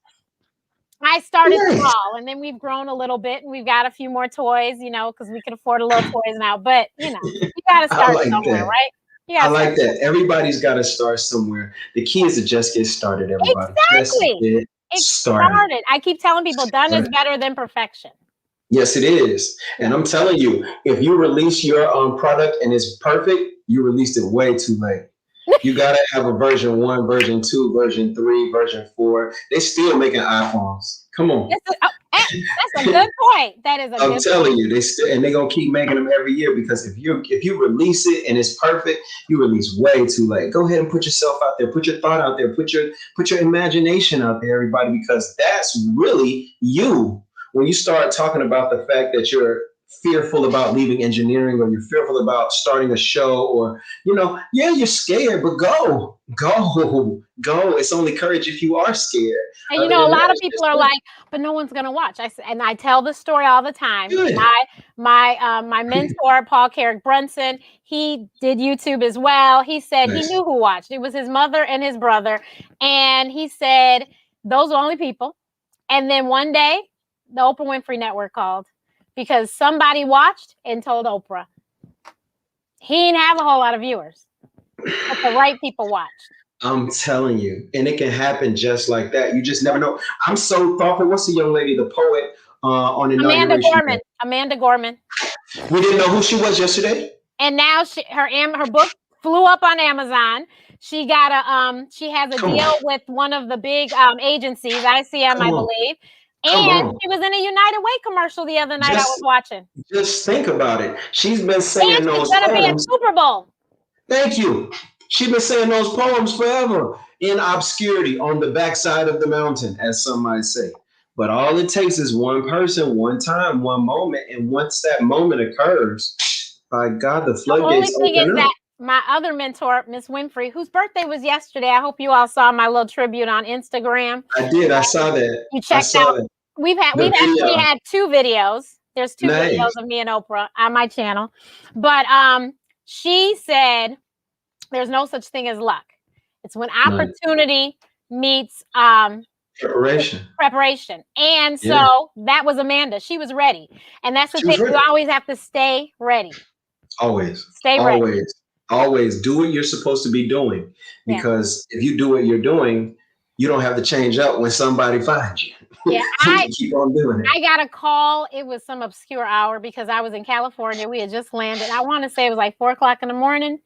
Speaker 1: I started
Speaker 2: nice.
Speaker 1: small and then we've grown a little bit and we've got a few more toys, because we can afford a little toys now. But, you got to
Speaker 2: I
Speaker 1: start
Speaker 2: like
Speaker 1: somewhere,
Speaker 2: that.
Speaker 1: right? You got
Speaker 2: I
Speaker 1: to start
Speaker 2: like that.
Speaker 1: somewhere.
Speaker 2: Everybody's got to start somewhere. The key is to just get started, everybody. Just
Speaker 1: Exactly.
Speaker 2: get
Speaker 1: It
Speaker 2: started.
Speaker 1: started. I keep telling people done is better than perfection.
Speaker 2: Yes, it is.
Speaker 1: Yeah.
Speaker 2: And I'm telling you, if you release your product and it's perfect, you released it way too late. You got to have a version 1, version 2, version 3, version 4. They still making iPhones. Come on.
Speaker 1: That's a good point. That is a
Speaker 2: I'm
Speaker 1: good
Speaker 2: telling
Speaker 1: point.
Speaker 2: you, they still and they're gonna keep making them every year because if you release it and it's perfect, you release way too late. Go ahead and put yourself out there, put your thought out there, put your imagination out there, everybody, because that's really you. When you start talking about the fact that you're fearful about leaving engineering or you're fearful about starting a show or yeah, you're scared, but go. It's only courage if you are scared.
Speaker 1: And
Speaker 2: Other
Speaker 1: a
Speaker 2: than that,
Speaker 1: lot of
Speaker 2: it's
Speaker 1: people
Speaker 2: just
Speaker 1: are like, but no one's gonna watch. I tell this story all the time.
Speaker 2: good.
Speaker 1: My mentor, Paul Carrick Brunson, he did YouTube as well. He said he
Speaker 2: Nice.
Speaker 1: knew who watched. It was his mother and his brother. And he said those are the only people. And then one day, the Oprah Winfrey Network called because somebody watched and told Oprah. He didn't have a whole lot of viewers, but the right people watched.
Speaker 2: I'm telling you, and it can happen just like that. You just never know. I'm so thoughtful. What's the young lady, the poet, on
Speaker 1: Amanda
Speaker 2: inauguration day?
Speaker 1: Gorman. Amanda Gorman.
Speaker 2: We didn't know who she was yesterday.
Speaker 1: And now her book flew up on Amazon. She got she has a
Speaker 2: Come
Speaker 1: deal
Speaker 2: on,
Speaker 1: with one of the big agencies, ICM,
Speaker 2: come
Speaker 1: I
Speaker 2: on.
Speaker 1: believe.
Speaker 2: Come
Speaker 1: And
Speaker 2: on.
Speaker 1: she was in a United Way commercial the other night I was
Speaker 2: Just
Speaker 1: watching.
Speaker 2: just think about it. She's been
Speaker 1: And
Speaker 2: singing
Speaker 1: she's
Speaker 2: those
Speaker 1: gonna be at
Speaker 2: poems.
Speaker 1: Super Bowl.
Speaker 2: Thank you. She's been saying those poems forever in obscurity on the backside of the mountain, as some might say. But all it takes is one person, one time, one moment. And once that moment occurs, by God, the
Speaker 1: The only
Speaker 2: floodgates
Speaker 1: thing is
Speaker 2: open up.
Speaker 1: that my other mentor, Miss Winfrey, whose birthday was yesterday, I hope you all saw my little tribute on Instagram.
Speaker 2: I did. I saw that.
Speaker 1: You
Speaker 2: I
Speaker 1: checked
Speaker 2: saw
Speaker 1: out.
Speaker 2: that.
Speaker 1: We've
Speaker 2: The
Speaker 1: actually
Speaker 2: video.
Speaker 1: had 2 videos. There's 2 videos
Speaker 2: Nice.
Speaker 1: of me and Oprah on my channel. But she said there's no such thing as luck. It's when
Speaker 2: Nice.
Speaker 1: opportunity meets
Speaker 2: Preparation.
Speaker 1: preparation. And
Speaker 2: Yeah.
Speaker 1: so that was Amanda. She was ready. And that's the
Speaker 2: She
Speaker 1: thing.
Speaker 2: was
Speaker 1: You
Speaker 2: ready.
Speaker 1: always have to stay ready.
Speaker 2: Always.
Speaker 1: Stay ready.
Speaker 2: Always. Always do what you're supposed to be doing.
Speaker 1: Yeah.
Speaker 2: Because if you do what you're doing, you don't have to change up when somebody finds you.
Speaker 1: Yeah.
Speaker 2: You can keep on doing it.
Speaker 1: I got a call. It was some obscure hour because I was in California. We had just landed. I want to say it was like 4 o'clock in the morning.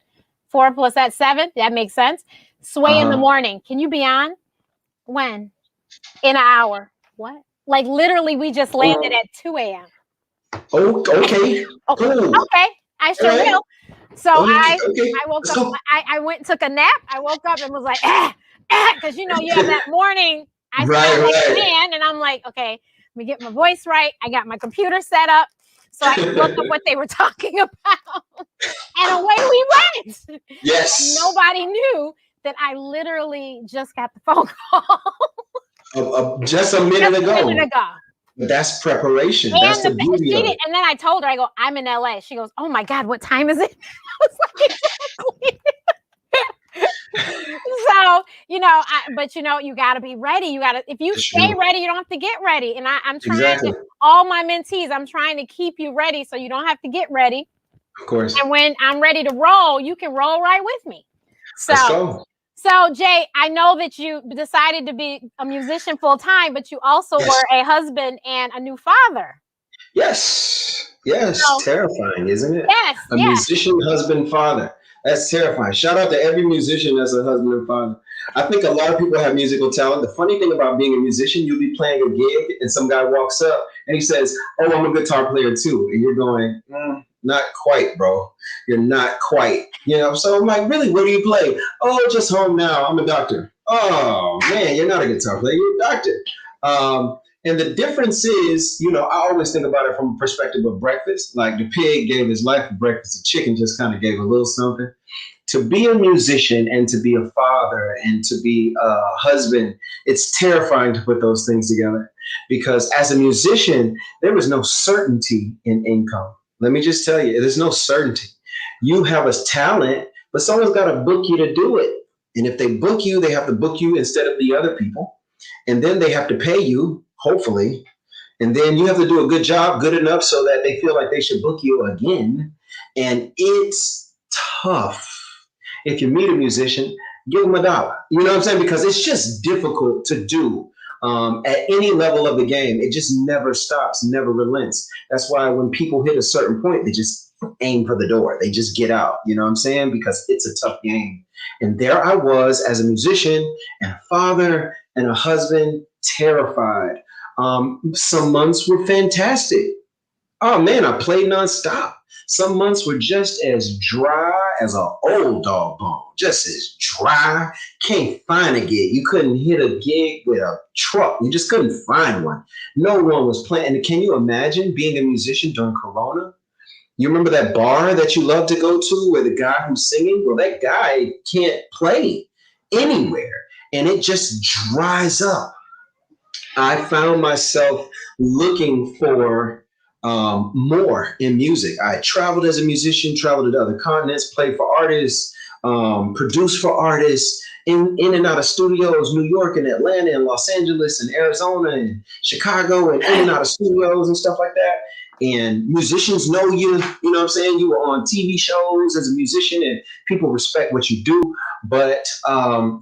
Speaker 1: 4 plus that 7. That makes sense. Sway in the morning. Can you be on? When? In an hour. What? Like literally, we just landed at 2 a.m.
Speaker 2: Oh, okay.
Speaker 1: Oh,
Speaker 2: Cool.
Speaker 1: okay. I sure
Speaker 2: All right.
Speaker 1: will. So
Speaker 2: Okay.
Speaker 1: I woke
Speaker 2: Let's
Speaker 1: up.
Speaker 2: go.
Speaker 1: I went and took a nap. I woke up and was like, because you have that morning. I
Speaker 2: Right,
Speaker 1: sound like a
Speaker 2: right.
Speaker 1: man, and I'm like, okay, let me get my voice right. I got my computer set up so I could look up what they were talking about, and away we went.
Speaker 2: Yes.
Speaker 1: Nobody knew that I literally just got the phone call
Speaker 2: Just a minute
Speaker 1: just a
Speaker 2: ago.
Speaker 1: minute ago.
Speaker 2: That's preparation. That's the beauty of it.
Speaker 1: And then I told her, I go, I'm in LA. She goes, oh my God, what time is it? I was like, exactly. So, but you got to be ready. If you stay ready, you don't have to get ready. And I'm trying to, all my mentees, I'm trying to keep you ready so you don't have to get ready.
Speaker 2: Of course.
Speaker 1: And when I'm ready to roll, you can roll right with me.
Speaker 2: Let's go.
Speaker 1: So, Jay, I know that you decided to be a musician full time, but you also were a husband and a new father.
Speaker 2: Yes. Yes. So, terrifying, isn't it?
Speaker 1: Yes.
Speaker 2: A musician, husband, father. That's terrifying. Shout out to every musician that's a husband and father. I think a lot of people have musical talent. The funny thing about being a musician, you'll be playing a gig and some guy walks up and he says, oh, I'm a guitar player too. And you're going, not quite, bro. You're not quite. So I'm like, really, where do you play? Oh, just home now. I'm a doctor. Oh, man, you're not a guitar player. You're a doctor. And the difference is, I always think about it from a perspective of breakfast. Like the pig gave his life for breakfast. The chicken just kind of gave a little something. To be a musician and to be a father and to be a husband, it's terrifying to put those things together. Because as a musician, there is no certainty in income. Let me just tell you, there's no certainty. You have a talent, but someone's got to book you to do it. And if they book you, they have to book you instead of the other people. And then they have to pay you, hopefully. And then you have to do a good job, good enough so that they feel like they should book you again. And it's tough. If you meet a musician, give them $1. You know what I'm saying? Because it's just difficult to do at any level of the game. It just never stops, never relents. That's why when people hit a certain point, they just aim for the door. They just get out. You know what I'm saying? Because it's a tough game. And there I was as a musician and a father and a husband, terrified. Some months were fantastic. Oh man, I played nonstop. Some months were just as dry as an old dog bone, just as dry. Can't find a gig. You couldn't hit a gig with a truck. You just couldn't find one. No one was playing. And can you imagine being a musician during Corona? You remember that bar that you love to go to where the guy who's singing? Well, that guy can't play anywhere. And it just dries up. I found myself looking for more in music. I traveled as a musician, traveled to other continents, played for artists, produced for artists in and out of studios, New York and Atlanta and Los Angeles and Arizona and Chicago and in and out of studios and stuff like that. And musicians know you, you know what I'm saying? You were on TV shows as a musician and people respect what you do. But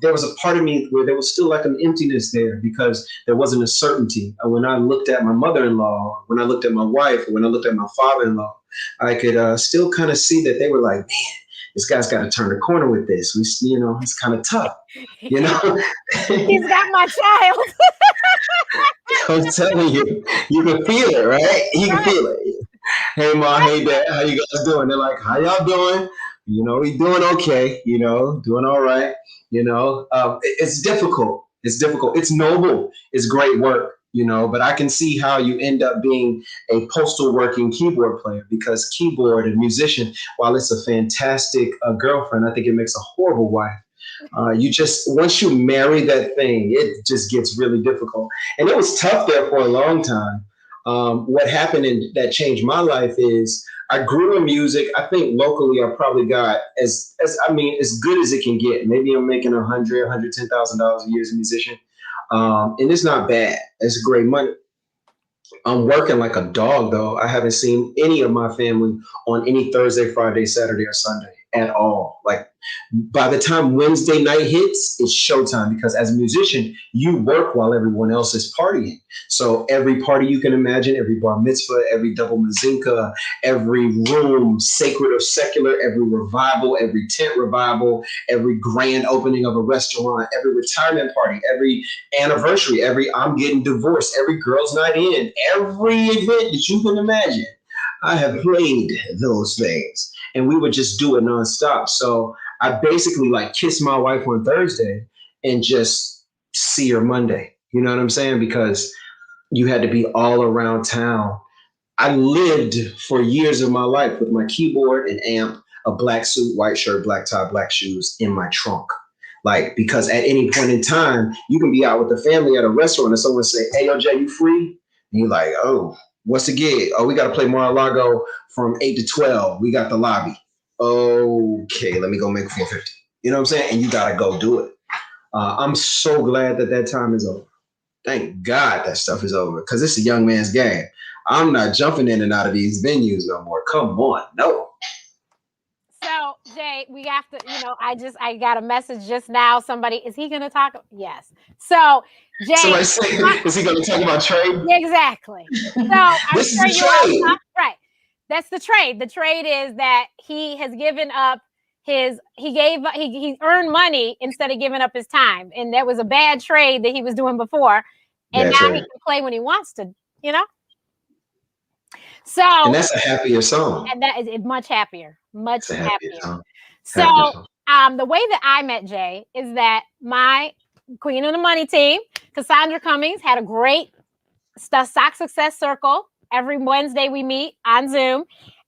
Speaker 2: there was a part of me where there was still like an emptiness there because there wasn't a certainty. When I looked at my mother-in-law, when I looked at my wife, when I looked at my father-in-law, I could still kind of see that they were like, man, this guy's got to turn the corner with this. It's kind of tough,
Speaker 1: He's got my child.
Speaker 2: I'm telling you, you can feel it, right? You can
Speaker 1: Right.
Speaker 2: feel it. Hey mom, hey dad, how you guys doing? They're like, how y'all doing? We doing okay. Doing all right. It's difficult. It's difficult. It's noble. It's great work. But I can see how you end up being a postal working keyboard player because keyboard and musician, while it's a fantastic girlfriend, I think it makes a horrible wife. You just once you marry that thing, it just gets really difficult, and it was tough there for a long time. What happened and that changed my life is I grew in music. I think locally I probably got as I mean as good as it can get. Maybe I'm making $110,000 a year as a musician, and it's not bad. It's great money. I'm working like a dog though. I haven't seen any of my family on any Thursday, Friday, Saturday, or Sunday at all. Like by the time Wednesday night hits, it's showtime because as a musician, you work while everyone else is partying. So every party you can imagine, every bar mitzvah, every double mazinka, every room, sacred or secular, every revival, every tent revival, every grand opening of a restaurant, every retirement party, every anniversary, every I'm getting divorced, every girls' night in, every event that you can imagine. I have played those things and we would just do it nonstop. So I basically like kiss my wife on Thursday and just see her Monday. You know what I'm saying? Because you had to be all around town. I lived for years of my life with my keyboard and amp, a black suit, white shirt, black tie, black shoes in my trunk. Like, because at any point in time, you can be out with the family at a restaurant and someone say, hey, yo, Jay, you free? And you're like, oh, what's the gig? Oh, we got to play Mar-a-Lago from 8 to 12. We got the lobby. Okay, let me go make 450. You know what I'm saying? And you got to go do it. I'm so glad that time is over. Thank God that stuff is over because it's a young man's game. I'm not jumping in and out of these venues no more. Come on, no.
Speaker 1: So Jay, we have to, I got a message just now. Somebody, is he going to talk? Yes. So Jay,
Speaker 2: somebody say, is he going to talk about trade?
Speaker 1: Exactly. So I'm
Speaker 2: this
Speaker 1: sure
Speaker 2: is
Speaker 1: you
Speaker 2: trade.
Speaker 1: all right. That's the trade. The trade is that he has given up he earned money instead of giving up his time, and that was a bad trade that he was doing before, and now he can play when he wants to. So
Speaker 2: and that's a happier song.
Speaker 1: And that is much happier, much happier. So
Speaker 2: happier
Speaker 1: the way that I met Jay is that my Queen of the Money team, Cassandra Cummings, had a great stock success circle. Every Wednesday we meet on Zoom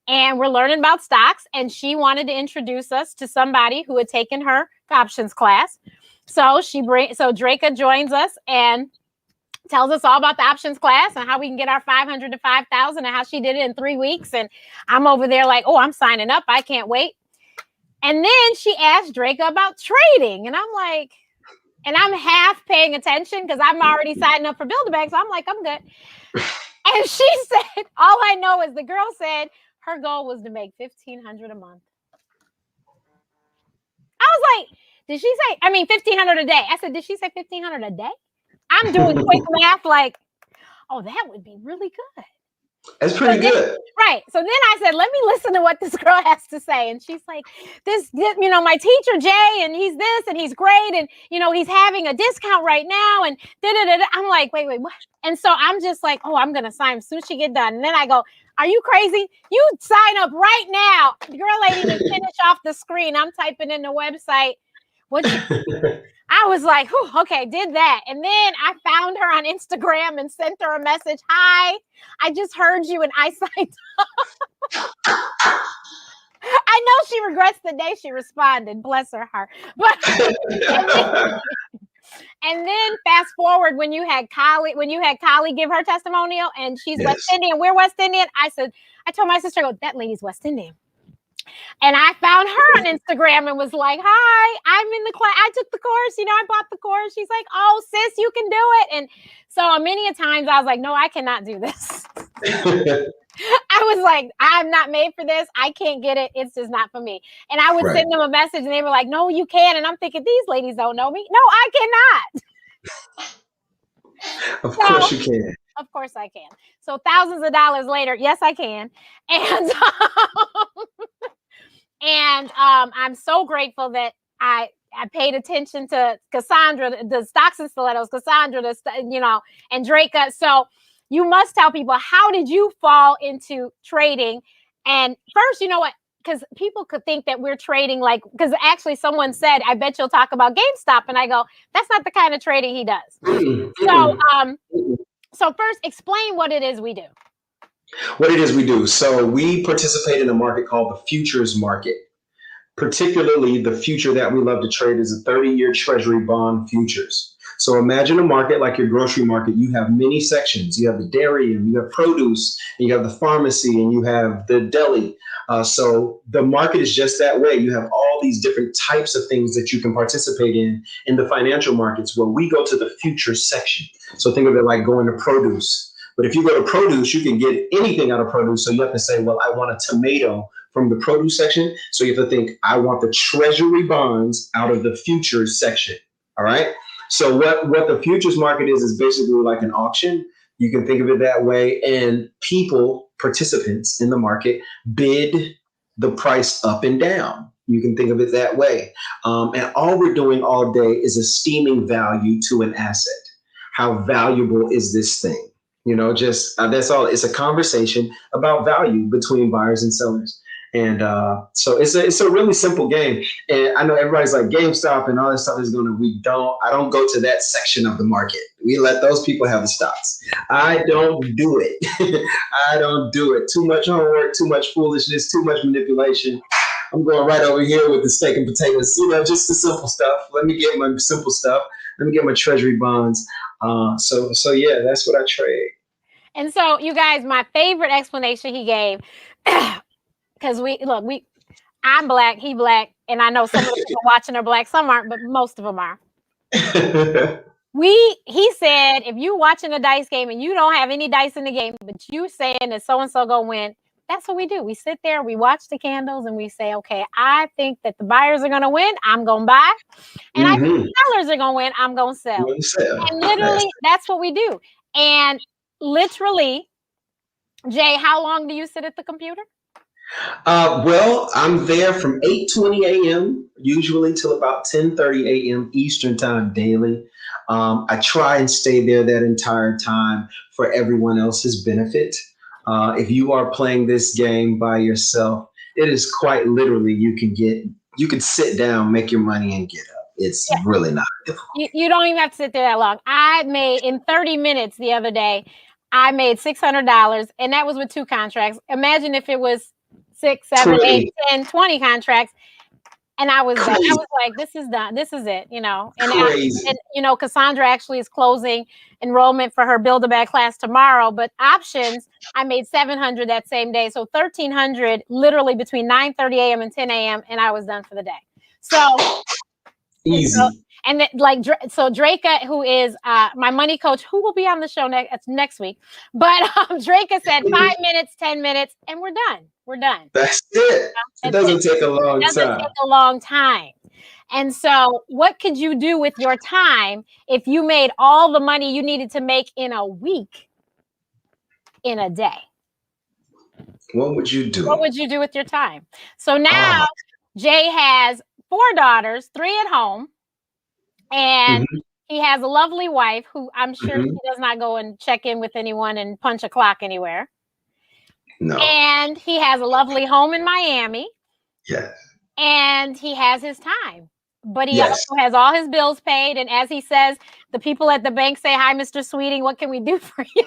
Speaker 1: and we're learning about stocks, and she wanted to introduce us to somebody who had taken her options class. So Draka joins us and tells us all about the options class and how we can get our 500 to 5,000 and how she did it in 3 weeks. And I'm over there like, oh, I'm signing up. I can't wait. And then she asked Draka about trading. And I'm like, and I'm half paying attention because I'm already signing up for Build-A-Bank. So I'm like, I'm good. And she said, all I know is the girl said her goal was to make $1,500 a month. I was like, did she say, $1,500 a day? I said, did she say $1,500 a day? I'm doing quick math like, oh, that would be really good.
Speaker 2: That's pretty good.
Speaker 1: Right. So then I said, let me listen to what this girl has to say. And she's like, this, my teacher, Jay, and he's this, and he's great. And, he's having a discount right now. And da-da-da-da. I'm like, wait, what? And so I'm just like, oh, I'm going to sign as soon as she get done. And then I go, are you crazy? You sign up right now. The girl ain't even finish off the screen. I'm typing in the website. I was like, okay, did that. And then I found her on Instagram and sent her a message. Hi, I just heard you and I signed up. I know she regrets the day she responded. Bless her heart. But and then fast forward when you had Kylie give her testimonial and she's West Indian. We're West Indian. I told my sister, that lady's West Indian. And I found her on Instagram and was like, hi, I'm in the class. I took the course. I bought the course. She's like, oh, sis, you can do it. And so many a times I was like, no, I cannot do this. I was like, I'm not made for this. I can't get it. It's just not for me. And I would send them a message and they were like, no, you can. And I'm thinking, these ladies don't know me. No, I cannot.
Speaker 2: Of course you can.
Speaker 1: Of course I can. So thousands of dollars later, yes, I can. And I'm so grateful that I I paid attention to Cassandra, the stocks and stilettos, Cassandra, and Draca. So you must tell people, how did you fall into trading? And first, you know what? Because people could think that we're trading because actually someone said, I bet you'll talk about GameStop. And I go, that's not the kind of trading he does. So first, explain what it is we do.
Speaker 2: What it is we do. So we participate in a market called the futures market. Particularly, the future that we love to trade is a 30-year Treasury bond futures. So imagine a market like your grocery market. You have many sections. You have the dairy, and you have produce, and you have the pharmacy, and you have the deli. So the market is just that way. You have all these different types of things that you can participate in the financial markets, where we go to the futures section. So think of it like going to produce. But if you go to produce, you can get anything out of produce. So you have to say, well, I want a tomato from the produce section. So you have to think, I want the treasury bonds out of the futures section. All right. So what the futures market is basically like an auction. You can think of it that way. And people, participants in the market, bid the price up and down. You can think of it that way. And all we're doing all day is esteeming value to an asset. How valuable is this thing? That's all. It's a conversation about value between buyers and sellers. And so it's a really simple game. And I know everybody's like GameStop and all this stuff is I don't go to that section of the market. We let those people have the stocks. I don't do it. I don't do it. Too much homework, too much foolishness, too much manipulation. I'm going right over here with the steak and potatoes, just the simple stuff. Let me get my simple stuff. Let me get my treasury bonds. So yeah, that's what I trade.
Speaker 1: And so, you guys, my favorite explanation he gave, because I'm black, he black, and I know some of the people watching are black, some aren't, but most of them are. He said, if you watching a dice game and you don't have any dice in the game, but you saying that so-and-so gonna win, that's what we do. We sit there, we watch the candles, and we say, okay, I think that the buyers are gonna win, I'm gonna buy. And I think the sellers are gonna win, I'm gonna sell. And literally, that's what we do. And literally, Jay, how long do you sit at the computer?
Speaker 2: Well, I'm there from 8:20 a.m. usually till about 10:30 a.m. Eastern time daily. I try and stay there that entire time for everyone else's benefit. If you are playing this game by yourself, it is quite literally you can sit down, make your money, and get up. It's really not difficult.
Speaker 1: You don't even have to sit there that long. I made in 30 minutes the other day. I made $600, and that was with 2 contracts. Imagine if it was 6, 7, 8, 10, 20 contracts. And I was done. I was like, this is done. This is it, And Cassandra actually is closing enrollment for her Build-A-Bag class tomorrow. But options, I made $700 that same day. So $1,300 literally between 9:30 a.m. and 10 a.m. And I was done for the day. So
Speaker 2: easy.
Speaker 1: So Draca, who is my money coach, who will be on the show next week. But Draca said 5 minutes, 10 minutes, and we're done. We're done.
Speaker 2: That's it. It doesn't take a long time. It doesn't
Speaker 1: take a long time. And so what could you do with your time if you made all the money you needed to make in a week in a day?
Speaker 2: What would you do?
Speaker 1: What would you do with your time? So now Jay has 4 daughters, 3 at home, and he has a lovely wife who I'm sure he does not go and check in with anyone and punch a clock anywhere.
Speaker 2: No.
Speaker 1: And he has a lovely home in Miami.
Speaker 2: Yes.
Speaker 1: And he has his time. But he also has all his bills paid. And as he says, the people at the bank say, hi, Mr. Sweeting, what can we do for you?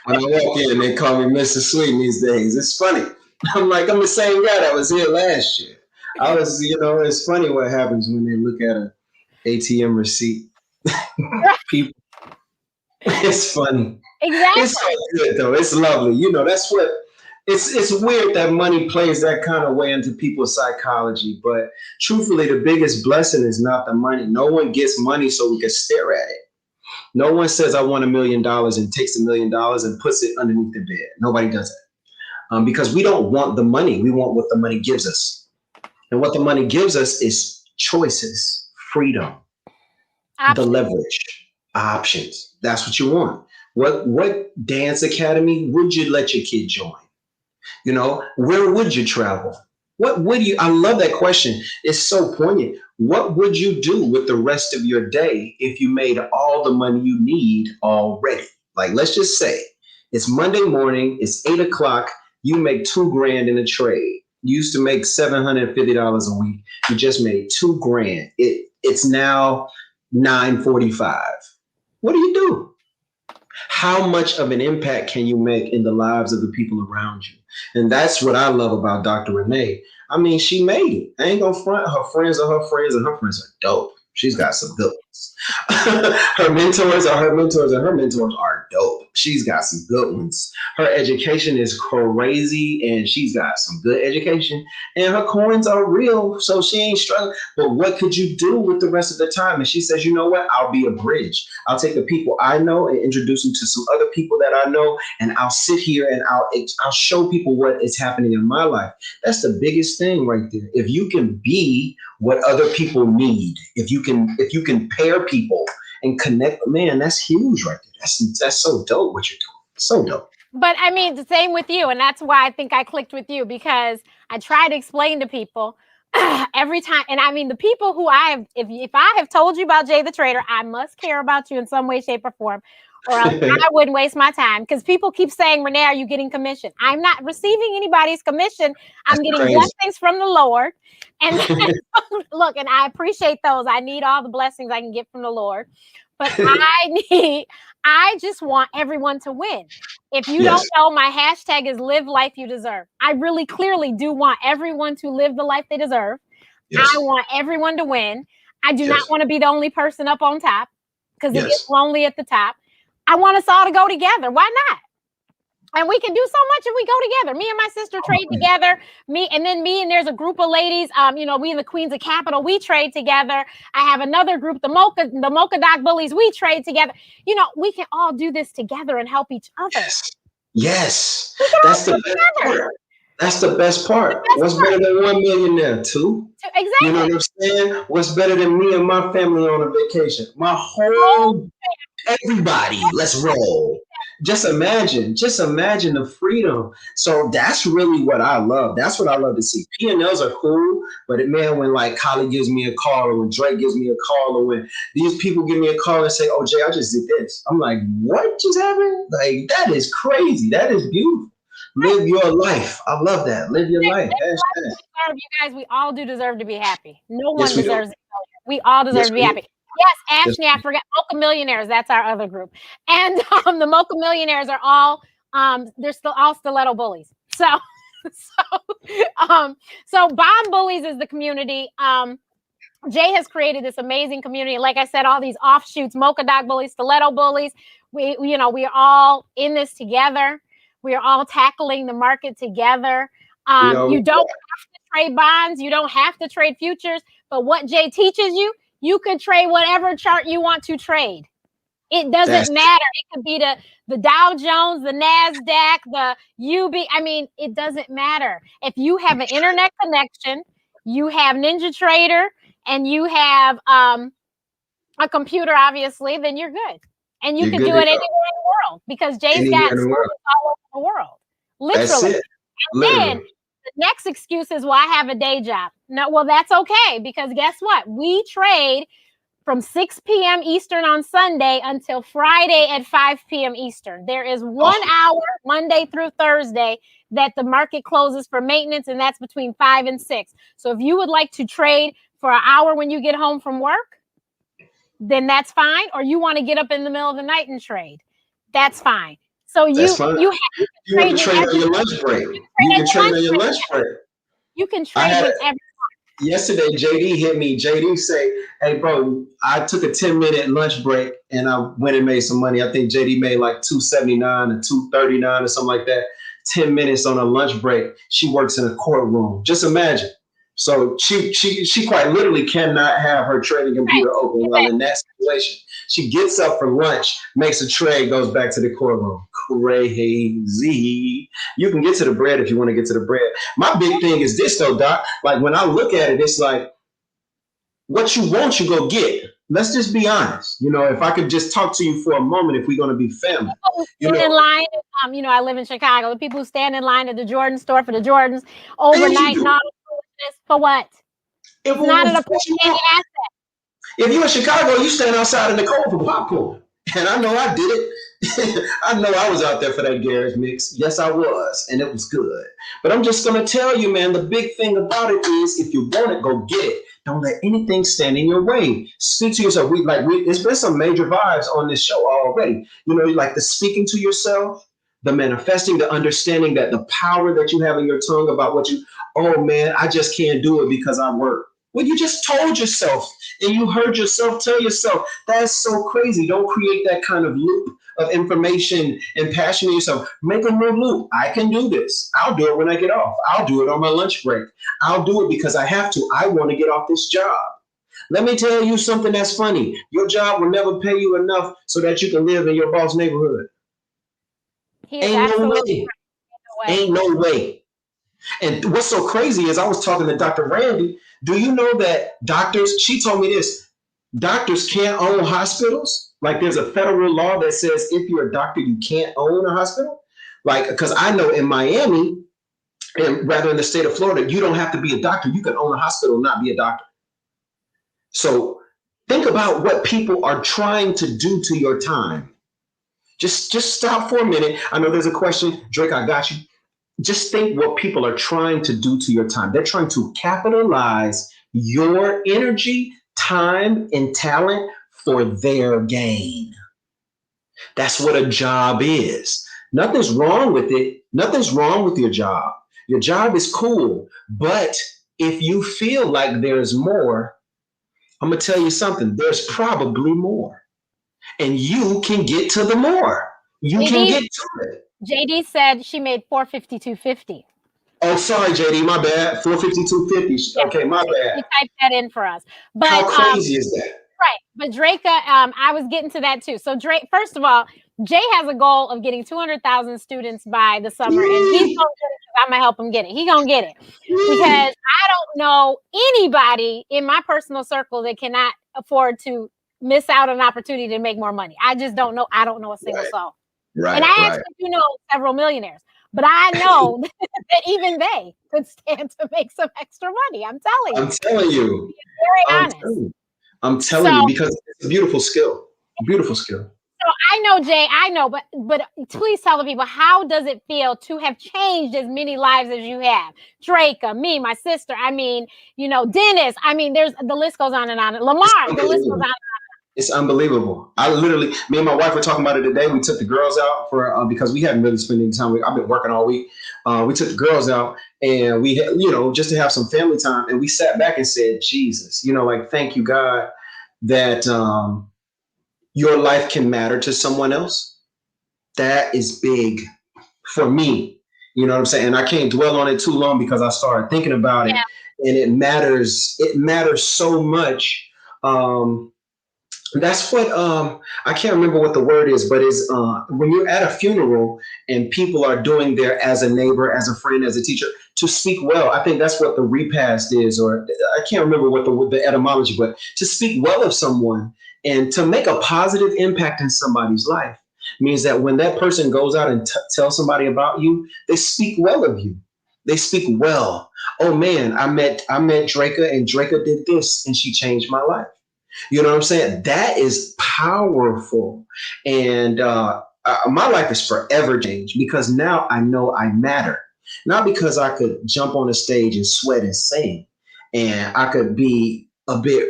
Speaker 2: When I walk in, they call me Mr. Sweeting these days. It's funny. I'm like, I'm the same guy that was here last year. It's funny what happens when they look at an ATM receipt. People, it's funny.
Speaker 1: Exactly.
Speaker 2: It's so good though. It's lovely. That's what it's weird that money plays that kind of way into people's psychology. But truthfully, the biggest blessing is not the money. No one gets money so we can stare at it. No one says, I want $1 million and takes $1 million and puts it underneath the bed. Nobody does that. Because we don't want the money. We want what the money gives us. And what the money gives us is choices, freedom, the leverage, options. That's what you want. What dance academy would you let your kid join? Where would you travel? What would you, I love that question. It's so poignant. What would you do with the rest of your day if you made all the money you need already? Like, let's just say it's Monday morning, it's 8 o'clock, you make 2 grand in a trade. You used to make $750 a week. You just made 2 grand. It's now 9:45. What do you do? How much of an impact can you make in the lives of the people around you? And that's what I love about Dr. Renee. I mean, she made it. I ain't gonna front. Her friends are her friends, and her friends are dope. She's got some good ones. Her mentors are her mentors, and her mentors are dope. She's got some good ones. Her education is crazy, and she's got some good education. And her coins are real, so she ain't struggling. But what could you do with the rest of the time? And she says, you know what? I'll be a bridge. I'll take the people I know and introduce them to some other people that I know, and I'll sit here and I'll show people what is happening in my life. That's the biggest thing right there. If you can be what other people need, if you can pair people and connect, man, that's huge right there. That's so dope what you're doing. So dope.
Speaker 1: But I mean, the same with you. And that's why I think I clicked with you, because I try to explain to people every time. And I mean, the people who if I have told you about Jay the Trader, I must care about you in some way, shape, or form, or else I wouldn't waste my time. Because people keep saying, Renee, are you getting commission? I'm not receiving anybody's commission. I'm getting blessings from the Lord. And look, and I appreciate those. I need all the blessings I can get from the Lord. But I just want everyone to win. If you don't know, my hashtag is live life you deserve. I really clearly do want everyone to live the life they deserve. I want everyone to win. I do not want to be the only person up on top, because it gets lonely at the top. I want us all to go together. Why not? And we can do so much if we go together. Me and my sister trade together. Me and there's a group of ladies. We in the Queens of Capital, we trade together. I have another group, the Mocha Doc Bullies, we trade together. We can all do this together and help each other.
Speaker 2: Yes. That's the best part. That's the best part. What's better than 1 millionaire? Two?
Speaker 1: Exactly.
Speaker 2: You know what I'm saying? What's better than me and my family on a vacation? My whole everybody, let's roll. Just imagine the freedom. So that's really what I love. That's what I love to see. P&Ls are cool, but man, when like Kali gives me a call, or when Drake gives me a call, or when these people give me a call and say, "Oh, Jay, I just did this," I'm like, "What just happened?" Like, that is crazy. That is beautiful. Live your life. I love that. Live your life.
Speaker 1: You guys, we all do deserve to be happy. No one deserves it. We all deserve to be happy. Yes, Ashley, I forgot Mocha Millionaires. That's our other group. And the Mocha Millionaires are all they're still all stiletto bullies. So Bomb Bullies is the community. Jay has created this amazing community. Like I said, all these offshoots, Mocha Doc Bullies, Stiletto Bullies. We are all in this together. We are all tackling the market together. You don't have to trade bonds. You don't have to trade futures. But what Jay teaches you, you can trade whatever chart you want to trade. It doesn't matter. It could be the Dow Jones, the NASDAQ, the UB. I mean, it doesn't matter. If you have an internet connection, you have Ninja Trader, and you have a computer, obviously, then you're good. And you can do it anywhere in the world, because Jay's got schools all over the world. Literally. And then the next excuse is, well, I have a day job. No, well, that's okay, because guess what? We trade from 6 p.m. Eastern on Sunday until Friday at 5 p.m. Eastern. There is 1 hour Monday through Thursday that the market closes for maintenance, and that's between 5 and 6. So if you would like to trade for an hour when you get home from work, then that's fine. Or you want to get up in the middle of the night and trade, that's fine. So you
Speaker 2: can trade on your lunch break. You can trade on your lunch break.
Speaker 1: You can trade with everyone.
Speaker 2: Yesterday, JD hit me. JD say, "Hey, bro, I took a 10-minute lunch break and I went and made some money." I think JD made like $279 or $239 or something like that. 10 minutes on a lunch break. She works in a courtroom. Just imagine. So she quite literally cannot have her trading computer open while in that situation. She gets up for lunch, makes a trade, goes back to the courtroom. Crazy. You can get to the bread if you want to get to the bread. My big thing is this though, Doc. Like when I look at it, it's like what you want, you go get. Let's just be honest. If I could just talk to you for a moment, if we're going to be family.
Speaker 1: In line, I live in Chicago. The people who stand in line at the Jordan store for the Jordans overnight and all. For what? It's not an appreciated asset.
Speaker 2: If you're in Chicago, you stand outside in the cold for popcorn. And I know I did it. I know I was out there for that garage mix. Yes, I was. And it was good. But I'm just going to tell you, man, the big thing about it is if you want it, go get it. Don't let anything stand in your way. Speak to yourself. It's been some major vibes on this show already. You know, like the speaking to yourself, the manifesting, the understanding that the power that you have in your tongue about oh man, I just can't do it because I work. Well, you just told yourself and you heard yourself tell yourself. That's so crazy. Don't create that kind of loop of information and passion in yourself. Make a new loop. I can do this. I'll do it when I get off. I'll do it on my lunch break. I'll do it because I have to. I want to get off this job. Let me tell you something that's funny. Your job will never pay you enough so that you can live in your boss neighborhood. Ain't no way. Ain't no way. And what's so crazy is I was talking to Dr. Randy. Do you know that doctors, she told me this, doctors can't own hospitals? Like there's a federal law that says if you're a doctor, you can't own a hospital. Like, because I know in Miami, and rather in the state of Florida, you don't have to be a doctor. You can own a hospital and not be a doctor. So think about what people are trying to do to your time. Just stop for a minute. I know there's a question. Drake, I got you. Just think what people are trying to do to your time. They're trying to capitalize your energy, time, and talent for their gain. That's what a job is. Nothing's wrong with it. Nothing's wrong with your job. Your job is cool. But if you feel like there's more, I'm going to tell you something. There's probably more. And you can get to the more. You can get to it.
Speaker 1: JD said she made $452.50.
Speaker 2: Oh, sorry, JD, my bad. $452.50. Okay, my bad.
Speaker 1: He typed that in for us. But
Speaker 2: how crazy is that?
Speaker 1: Right, but Drake, I was getting to that too. So Drake, first of all, Jay has a goal of getting 200,000 students by the summer, and he's gonna get it because I'm gonna help him get it. He's gonna get it because I don't know anybody in my personal circle that cannot afford to miss out on an opportunity to make more money. I just don't know. I don't know a single soul.
Speaker 2: Right.
Speaker 1: And I actually do know several millionaires, but I know that even they could stand to make some extra money. I'm telling you.
Speaker 2: I'm telling you.
Speaker 1: Very honest.
Speaker 2: I'm telling you because it's a beautiful skill. A beautiful skill.
Speaker 1: So I know, Jay, I know, but please tell the people, how does it feel to have changed as many lives as you have? Drake, me, my sister, I mean, Dennis, I mean, the list goes on and on. Lamar, the list goes on and on.
Speaker 2: It's unbelievable. Me and my wife were talking about it today. We took the girls out for because we hadn't really spent any time. I've been working all week. We took the girls out and we had, just to have some family time. And we sat back and said, Jesus, thank you, God, that your life can matter to someone else. That is big for me. You know what I'm saying? And I can't dwell on it too long because I started thinking about it, and it matters. It matters so much. That's what I can't remember what the word is, but it's when you're at a funeral and people are doing there as a neighbor, as a friend, as a teacher, to speak well. I think that's what the repast is, or I can't remember what the etymology, but to speak well of someone and to make a positive impact in somebody's life means that when that person goes out and tells somebody about you, they speak well of you. They speak well. Oh man, I met Draka, and Draka did this and she changed my life. You know what I'm saying? That is powerful. And my life is forever changed because now I know I matter. Not because I could jump on a stage and sweat and sing, and I could be a bit,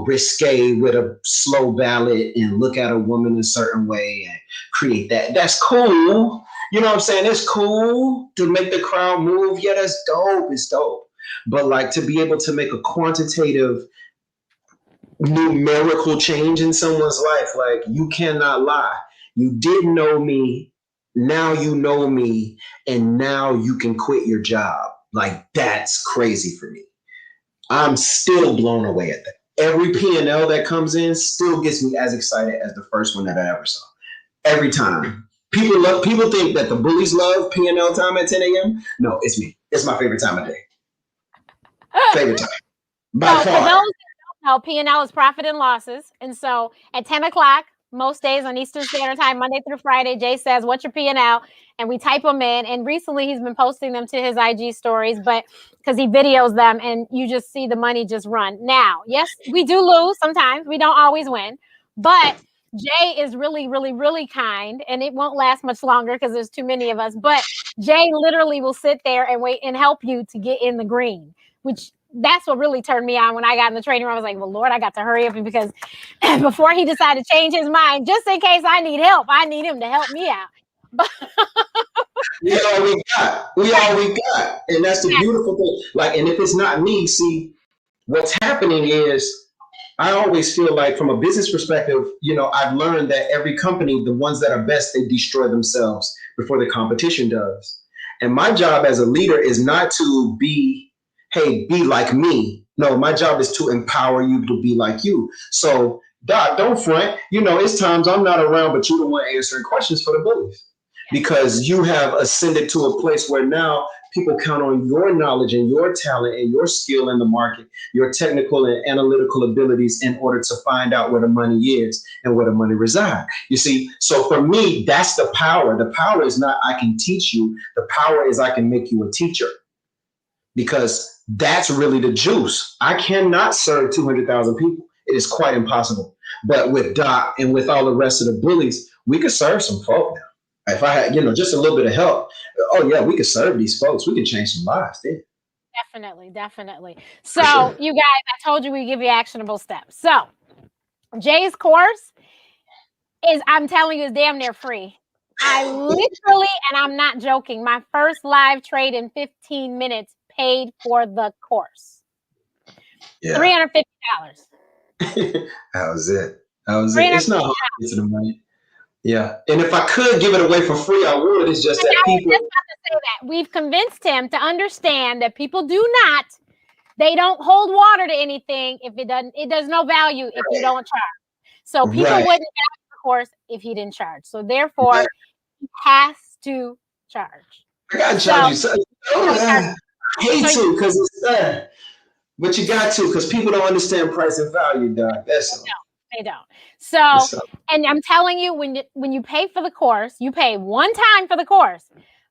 Speaker 2: risque with a slow ballad and look at a woman a certain way and create that. That's cool. You know what I'm saying? It's cool to make the crowd move. Yeah, that's dope. It's dope. But to be able to make a quantitative numerical change in someone's life, you cannot lie. You didn't know me, now you know me, and now you can quit your job. That's crazy for me. I'm still blown away at that. Every P&L that comes in still gets me as excited as the first one that I ever saw. Every time. People think that the bullies love P&L time at 10 a.m. No, it's me. It's my favorite time of day. Favorite time. By far.
Speaker 1: P&L is profit and losses. And so at 10 o'clock, most days on Eastern Standard Time, Monday through Friday. Jay says, "What's your P&L?" And we type them in. And recently, he's been posting them to his IG stories, but because he videos them, and you just see the money just run. Now, yes, we do lose sometimes. We don't always win, but Jay is really, really, really kind, and it won't last much longer because there's too many of us. But Jay literally will sit there and wait and help you to get in the green, which that's what really turned me on when I got in the training room. I was like, well, Lord, I got to hurry up because before he decided to change his mind, just in case I need help, I need him to help me out. But
Speaker 2: we all we got. We all we got. And that's the beautiful thing. Like, and if it's not me, see, what's happening is I always feel like from a business perspective, I've learned that every company, the ones that are best, they destroy themselves before the competition does. And my job as a leader is not to be, hey, be like me. No, my job is to empower you to be like you. So, Doc, don't front. It's times I'm not around, but you're the one answering questions for the bullies because you have ascended to a place where now people count on your knowledge and your talent and your skill in the market, your technical and analytical abilities in order to find out where the money is and where the money resides. You see, so for me, that's the power. The power is not I can teach you. The power is I can make you a teacher, because that's really the juice. I cannot serve 200,000 people. It is quite impossible. But with Doc and with all the rest of the bullies, we could serve some folk now. If I had, just a little bit of help, oh yeah, we could serve these folks. We could change some lives. Then.
Speaker 1: Definitely. So sure. You guys, I told you we give you actionable steps. So Jay's course is, I'm telling you, is damn near free. I literally, and I'm not joking, my first live trade in 15 minutes paid for the course. Yeah. $350.
Speaker 2: That was it. It's not hard to get to the money. Yeah. And if I could give it away for free, I would. It's just that people. I was just about to say that. We've
Speaker 1: convinced him to understand that people they don't hold water to anything if it does no value if you don't charge. So people wouldn't get the course if he didn't charge. So therefore, he has to charge.
Speaker 2: I got to charge you. So, I hate to because it's but you got to, because people don't understand price and value, Doc. That's all.
Speaker 1: They don't. So, and I'm telling you, when you pay for the course, you pay one time for the course,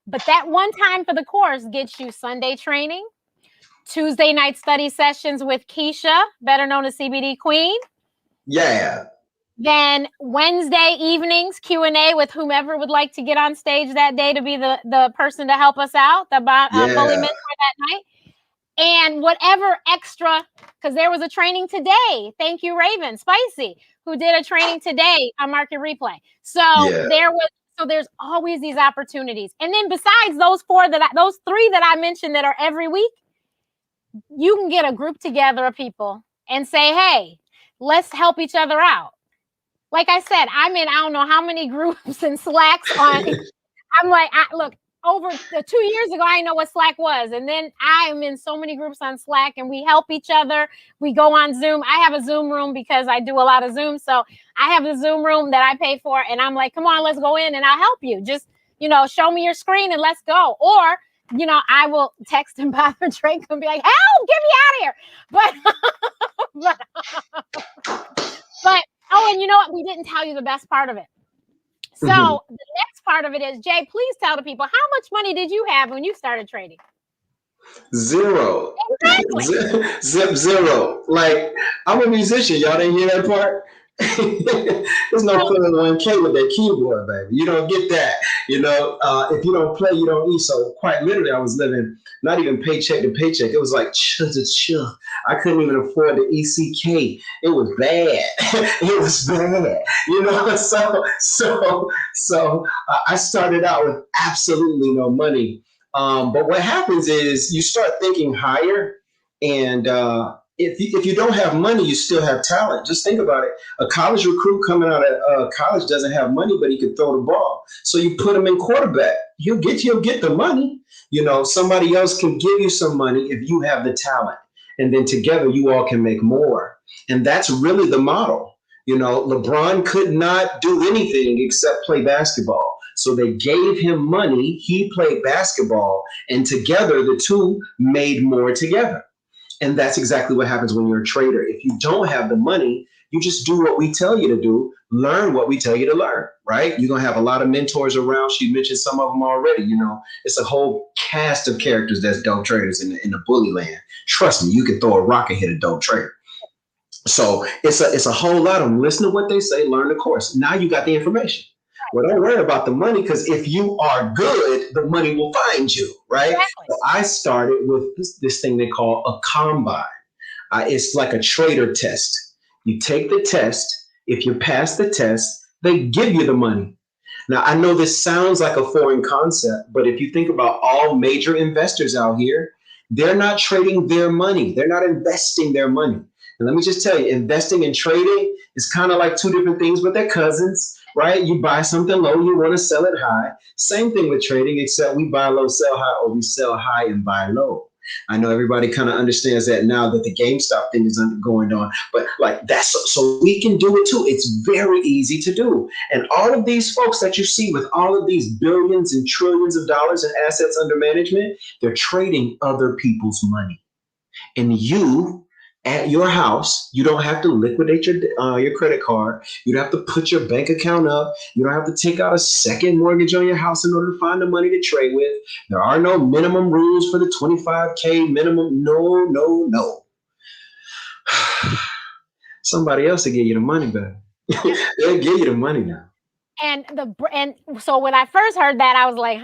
Speaker 1: but that one time for the course gets you Sunday training, Tuesday night study sessions with Keisha, better known as CBD Queen.
Speaker 2: Yeah.
Speaker 1: Then Wednesday evenings, Q&A with whomever would like to get on stage that day to be the person to help us out, the bully mentor that night. And whatever extra, because there was a training today. Thank you, Raven Spicy, who did a training today on Market Replay. So there's always these opportunities. And then besides those those three that I mentioned that are every week, you can get a group together of people and say, hey, let's help each other out. Like I said, I'm in, I don't know how many groups and Slacks on. I'm like, look, over 2 years ago, I didn't know what Slack was. And then I'm in so many groups on Slack and we help each other. We go on Zoom. I have a Zoom room because I do a lot of Zoom. So I have a Zoom room that I pay for. And I'm like, come on, let's go in and I'll help you. Just, show me your screen and let's go. Or, I will text and bother Drake and be like, help, get me out of here. But, oh, and you know what? We didn't tell you the best part of it. So the next part of it is, Jay, please tell the people, how much money did you have when you started trading?
Speaker 2: Zero.
Speaker 1: Exactly.
Speaker 2: Zero. Like, I'm a musician. Y'all didn't hear that part? There's no 401k with that keyboard, baby. You don't get that. If you don't play, you don't eat. So quite literally, I was living not even paycheck to paycheck. It was like chill. I couldn't even afford the ECK. It was bad. It was bad. So I started out with absolutely no money. But what happens is you start thinking higher, and if you don't have money, you still have talent. Just think about it. A college recruit coming out of college doesn't have money, but he can throw the ball. So you put him in quarterback. He'll get the money. Somebody else can give you some money if you have the talent. And then together you all can make more. And that's really the model. LeBron could not do anything except play basketball. So they gave him money. He played basketball. And together, the two made more together. And that's exactly what happens when you're a trader. If you don't have the money, You just do what we tell you to do, learn what we tell you to learn, right? You're going to have a lot of mentors around. She mentioned some of them already. It's a whole cast of characters that's dope traders in the bully land. Trust me, you can throw a rock and hit a dope trader. So it's a whole lot of them. Listen to what they say, learn the course. Now you got the information. Well, don't worry about the money, because if you are good, the money will find you, right?
Speaker 1: Exactly.
Speaker 2: So I started with this thing they call a combine. It's like a trader test. You take the test. If you pass the test, they give you the money. Now, I know this sounds like a foreign concept, but if you think about all major investors out here, they're not trading their money. They're not investing their money. And let me just tell you, investing and trading is kind of like two different things, but they're cousins, right? You buy something low, you want to sell it high. Same thing with trading, except we buy low, sell high, or we sell high and buy low. I know everybody kind of understands that now that the GameStop thing is going on, but like that's so we can do it too. It's very easy to do. And all of these folks that you see with all of these billions and trillions of dollars in assets under management, they're trading other people's money. And you, at your house, you don't have to liquidate your credit card. You don't have to put your bank account up. You don't have to take out a second mortgage on your house in order to find the money to trade with. There are no minimum rules for the 25K minimum. No. Somebody else will give you the money back. They'll give you the money now.
Speaker 1: And so when I first heard that, I was like,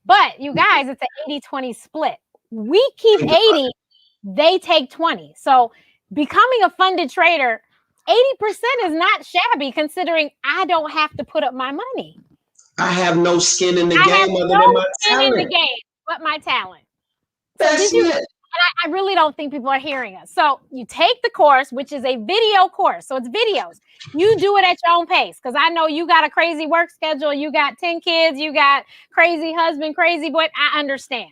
Speaker 1: But you guys, it's an 80-20 split. We keep 80. They take 20. So becoming a funded trader, 80% is not shabby, considering I don't have to put up my money.
Speaker 2: I have no skin in the game other than my talent.
Speaker 1: In the game, but my talent.
Speaker 2: That's it.
Speaker 1: And I really don't think people are hearing us. So you take the course, which is a video course. So it's videos. You do it at your own pace, because I know you got a crazy work schedule. You got 10 kids. You got crazy husband, crazy boy. I understand.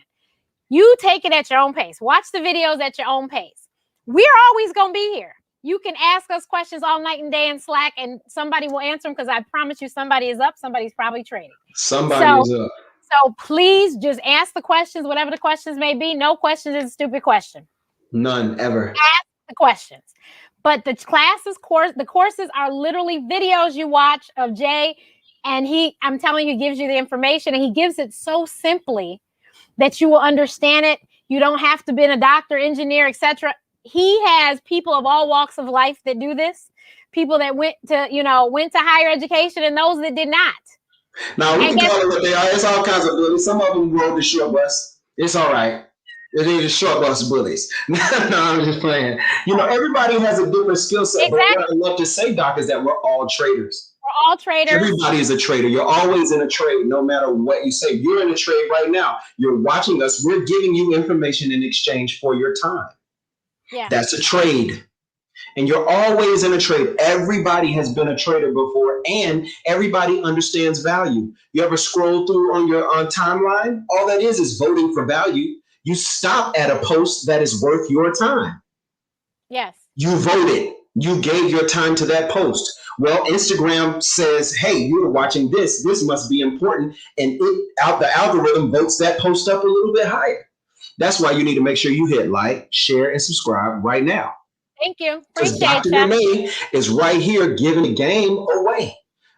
Speaker 1: You take it at your own pace. Watch the videos at your own pace. We're always going to be here. You can ask us questions all night and day in Slack, and somebody will answer them, because I promise you somebody is up. Somebody's probably trading.
Speaker 2: Somebody is up.
Speaker 1: So please just ask the questions, whatever the questions may be. No questions is a stupid question.
Speaker 2: None ever.
Speaker 1: Ask the questions. But the courses are literally videos you watch of Jay, and I'm telling you, gives you the information, and he gives it so simply that you will understand it. You don't have to be a doctor, engineer, etc. He has people of all walks of life that do this. People that went to higher education, and those that did not.
Speaker 2: Now, we can call it what they are. It's all kinds of bullies. Some of them rode the short bus. It's all right. They're the short bus bullies. No, I'm just playing. Everybody has a different skill set. Exactly. But what I love to say, Doc, is that we're all traders.
Speaker 1: We're all traders.
Speaker 2: Everybody is a trader. You're always in a trade, no matter what you say. You're in a trade right now. You're watching us. We're giving you information in exchange for your time.
Speaker 1: Yeah.
Speaker 2: That's a trade. And you're always in a trade. Everybody has been a trader before, and everybody understands value. You ever scroll through on your timeline? All that is voting for value. You stop at a post that is worth your time.
Speaker 1: Yes.
Speaker 2: You voted. You gave your time to that post. Well, Instagram says, hey, you're watching this. This must be important. And the algorithm votes that post up a little bit higher. That's why you need to make sure you hit like, share, and subscribe right now.
Speaker 1: Thank you.
Speaker 2: Because Dr. Renee is right here giving the game away.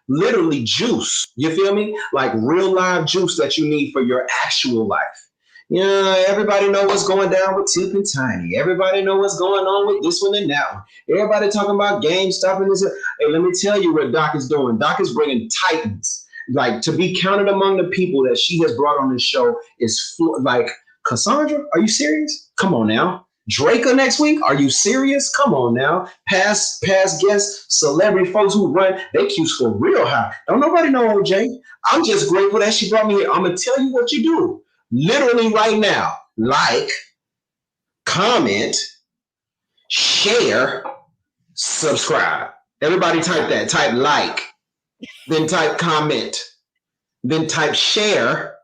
Speaker 2: Literally juice. You feel me? Like real live juice that you need for your actual life. Everybody know what's going down with Tip and Tiny. Everybody know what's going on with this one and that one. Everybody talking about GameStop and this. Hey, let me tell you what Doc is doing. Doc is bringing titans. Like, to be counted among the people that she has brought on this show is like, Cassandra, are you serious? Come on now. Draco next week? Are you serious? Come on now. Past guests, celebrity folks who run, they Q's for real high. Don't nobody know OJ. I'm just grateful that she brought me here. I'm going to tell you what you do. Literally right now. Like, comment, share, subscribe. Everybody type that. Type like, then type comment, then type share,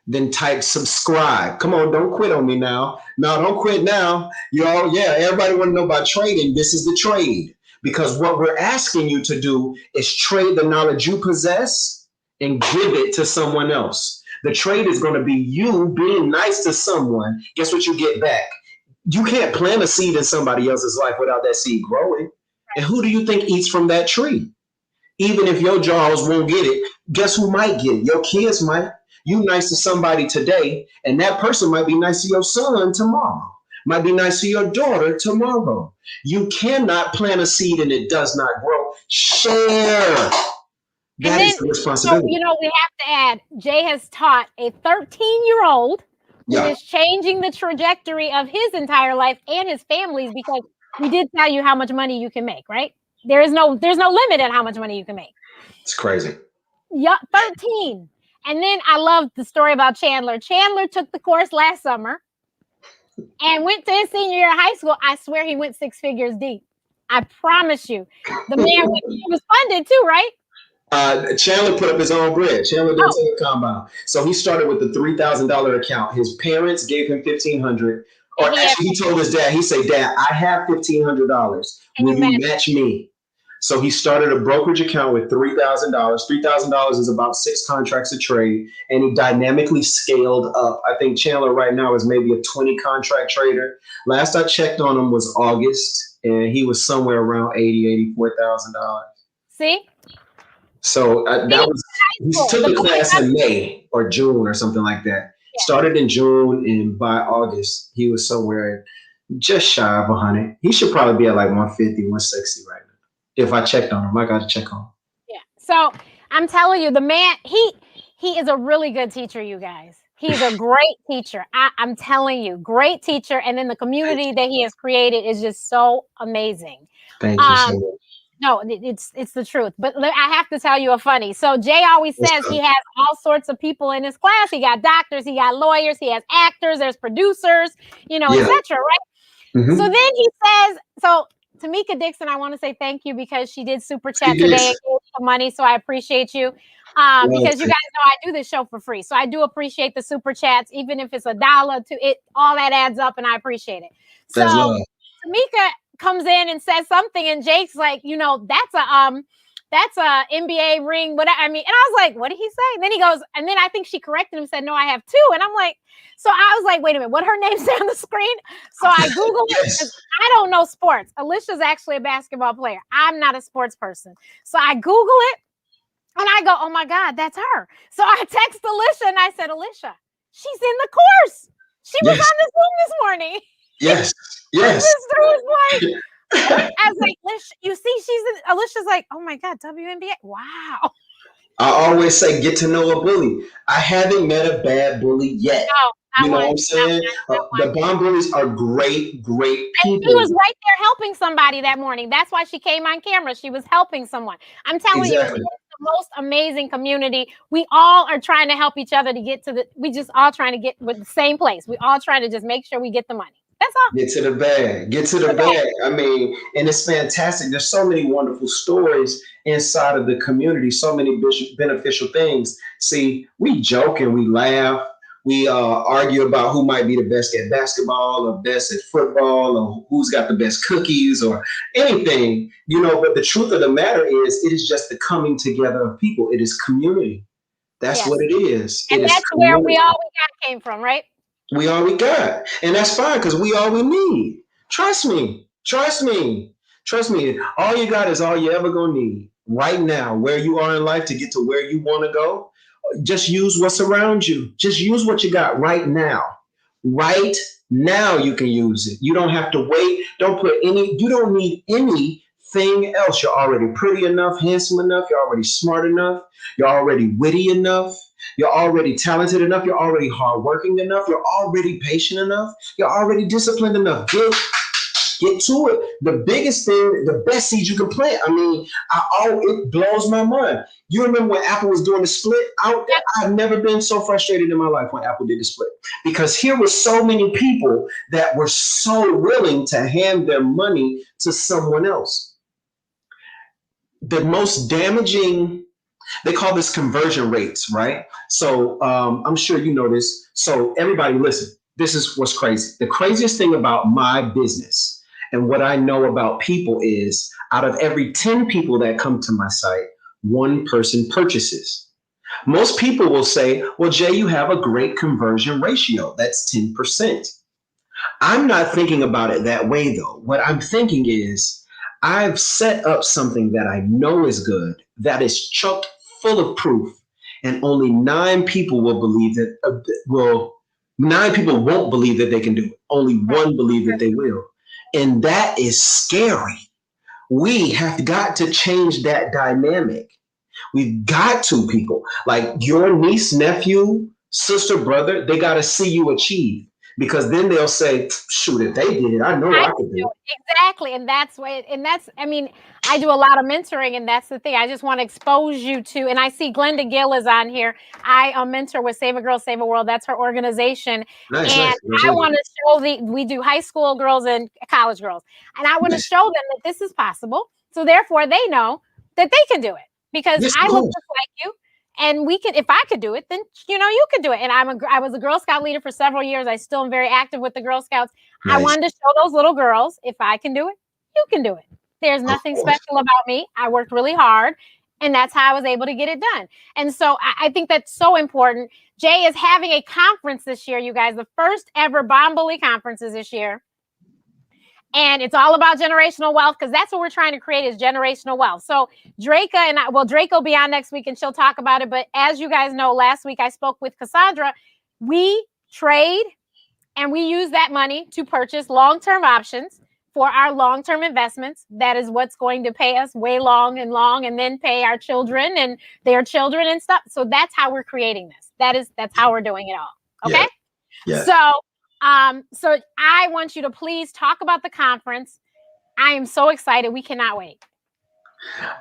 Speaker 2: then type subscribe. Come on, don't quit on me now. No, don't quit now. Everybody want to know about trading. This is the trade. Because what we're asking you to do is trade the knowledge you possess and give it to someone else. The trade is going to be you being nice to someone. Guess what you get back? You can't plant a seed in somebody else's life without that seed growing. And who do you think eats from that tree? Even if your jaws won't get it, guess who might get it? Your kids might. You nice to somebody today, and that person might be nice to your son tomorrow. Might be nice to your daughter tomorrow. You cannot plant a seed and it does not grow. Share. That is the responsibility.
Speaker 1: So, we have to add, Jay has taught a 13-year-old who is changing the trajectory of his entire life and his family's, because we did tell you how much money you can make, right? There's no limit on how much money you can make.
Speaker 2: It's crazy.
Speaker 1: Yeah, 13. And then I love the story about Chandler. Chandler took the course last summer and went to his senior year of high school. I swear he went 6 figures deep. I promise you. The man was funded too, right?
Speaker 2: Chandler put up his own bread. Chandler didn't take a compound. So he started with the $3,000 account. His parents gave him $1,500. Or actually, he told his dad, he said, "Dad, I have $1,500. Will you match me?" So he started a brokerage account with $3,000. $3,000 is about 6 contracts a trade. And he dynamically scaled up. I think Chandler right now is maybe a 20 contract trader. Last I checked on him was August, and he was somewhere around $84,000.
Speaker 1: See?
Speaker 2: So he took the class in May or June or something like that. Yeah. Started in June, and by August, he was somewhere just shy of 100. He should probably be at like 150, 160 right now. If I checked on him, I got to check on him.
Speaker 1: Yeah. So I'm telling you, the man, he is a really good teacher, you guys. He's a great teacher. I'm telling you, great teacher. And then the community that he has created is just so amazing.
Speaker 2: Thank you so much.
Speaker 1: No, it's the truth. But I have to tell you a funny. So Jay always says he has all sorts of people in his class. He got doctors, he got lawyers, he has actors, there's producers, etc. Right? Mm-hmm. So then he says, so Tamika Dixon, I want to say thank you because she did super chat today and gave some money. So I appreciate you. Because you guys know I do this show for free. So I do appreciate the super chats, even if it's $1 to it, all that adds up and I appreciate it. So Tamika comes in and says something, and Jake's like, that's a NBA ring. And I was like, what did he say? And then he goes, and then I think she corrected him and said, no, I have 2. And I'm like, so I was like, wait a minute, what her name say on the screen? So I Googled it because I don't know sports. Alicia's actually a basketball player. I'm not a sports person. So I Google it and I go, oh my God, that's her. So I text Alicia and I said, Alicia, she's in the course. She was on the Zoom this morning.
Speaker 2: Yes.
Speaker 1: I was like, you see, Alicia's like, oh my God, WNBA. Wow.
Speaker 2: I always say, get to know a bully. I haven't met a bad bully yet. You know what I'm saying? The bomb bullies are great people. And
Speaker 1: she was right there helping somebody that morning. That's why she came on camera. She was helping someone. I'm telling you, it's the most amazing community. We all are trying to help each other to get we just all trying to get with the same place. We all trying to just make sure we get the money. That's all.
Speaker 2: Get to the bag. I mean, and it's fantastic. There's so many wonderful stories inside of the community, so many beneficial things. See, we joke and we laugh. We argue about who might be the best at basketball or best at football or who's got the best cookies or anything, but the truth of the matter is it is just the coming together of people. It is community. That's what it is.
Speaker 1: And that's where we all we got came from, right?
Speaker 2: We all we got. And that's fine because we all we need. Trust me. All you got is all you ever gonna need right now, where you are in life to get to where you want to go. Just use what's around you. Just use what you got right now. Right now you can use it. You don't have to wait. You don't need anything else. You're already pretty enough, handsome enough. You're already smart enough. You're already witty enough. You're already talented enough. You're already hardworking enough. You're already patient enough. You're already disciplined enough. Get to it. The biggest thing, the best seed you can plant. I mean, it blows my mind. You remember when Apple was doing the split out there? I've never been so frustrated in my life when Apple did the split, because here were so many people that were so willing to hand their money to someone else. The most damaging, they call this conversion rates, right? So I'm sure you know this. So everybody listen, this is what's crazy. The craziest thing about my business and what I know about people is out of every 10 people that come to my site, 1 person purchases. Most people will say, well, Jay, you have a great conversion ratio. That's 10%. I'm not thinking about it that way, though. What I'm thinking is I've set up something that I know is good, that is chock full of proof, and only 9 people will believe that. Will 9 people won't believe that they can do it. Only
Speaker 1: Right.
Speaker 2: one believe that they will, and that is scary. We have got to change that dynamic. We've got to, people. Like your niece, nephew, sister, brother, they got to see you achieve because then they'll say, shoot, if they did it, I know
Speaker 1: I
Speaker 2: I
Speaker 1: can
Speaker 2: could
Speaker 1: do
Speaker 2: do it.
Speaker 1: it. Exactly. And that's, I mean, I do a lot of mentoring, and that's the thing. I just want to expose you to, and I see Glenda Gill is on here. I mentor with Save a Girl, Save a World. That's her organization.
Speaker 2: Nice,
Speaker 1: And
Speaker 2: nice. Nice
Speaker 1: I
Speaker 2: lady.
Speaker 1: want to show we do high school girls and college girls. And I want to
Speaker 2: Nice.
Speaker 1: show them that this is possible. So therefore they know that they can do it because
Speaker 2: Yes,
Speaker 1: I
Speaker 2: of
Speaker 1: look
Speaker 2: course.
Speaker 1: just like you. And we could, if I could do it, then you could do it. And I was a Girl Scout leader for several years. I still am very active with the Girl Scouts. I
Speaker 2: Nice.
Speaker 1: wanted to show those little girls, if I can do it, you can do it. There's
Speaker 2: Of
Speaker 1: nothing
Speaker 2: course.
Speaker 1: special about me. I worked really hard, and that's how I was able to get it done. And so I think that's so important. Jay is having a conference this year, you guys. The first ever Bomb Bully conference is this year. And it's all about generational wealth because that's what we're trying to create is generational wealth. So Drake will be on next week and she'll talk about it. But as you guys know, last week I spoke with Cassandra. We trade and we use that money to purchase long-term options for our long-term investments. That is what's going to pay us way long, and then pay our children and their children and stuff. So that's how we're creating this. That's how we're doing it all. Okay.
Speaker 2: Yeah. Yeah.
Speaker 1: So I want you to please talk about the conference. I am so excited. We cannot wait.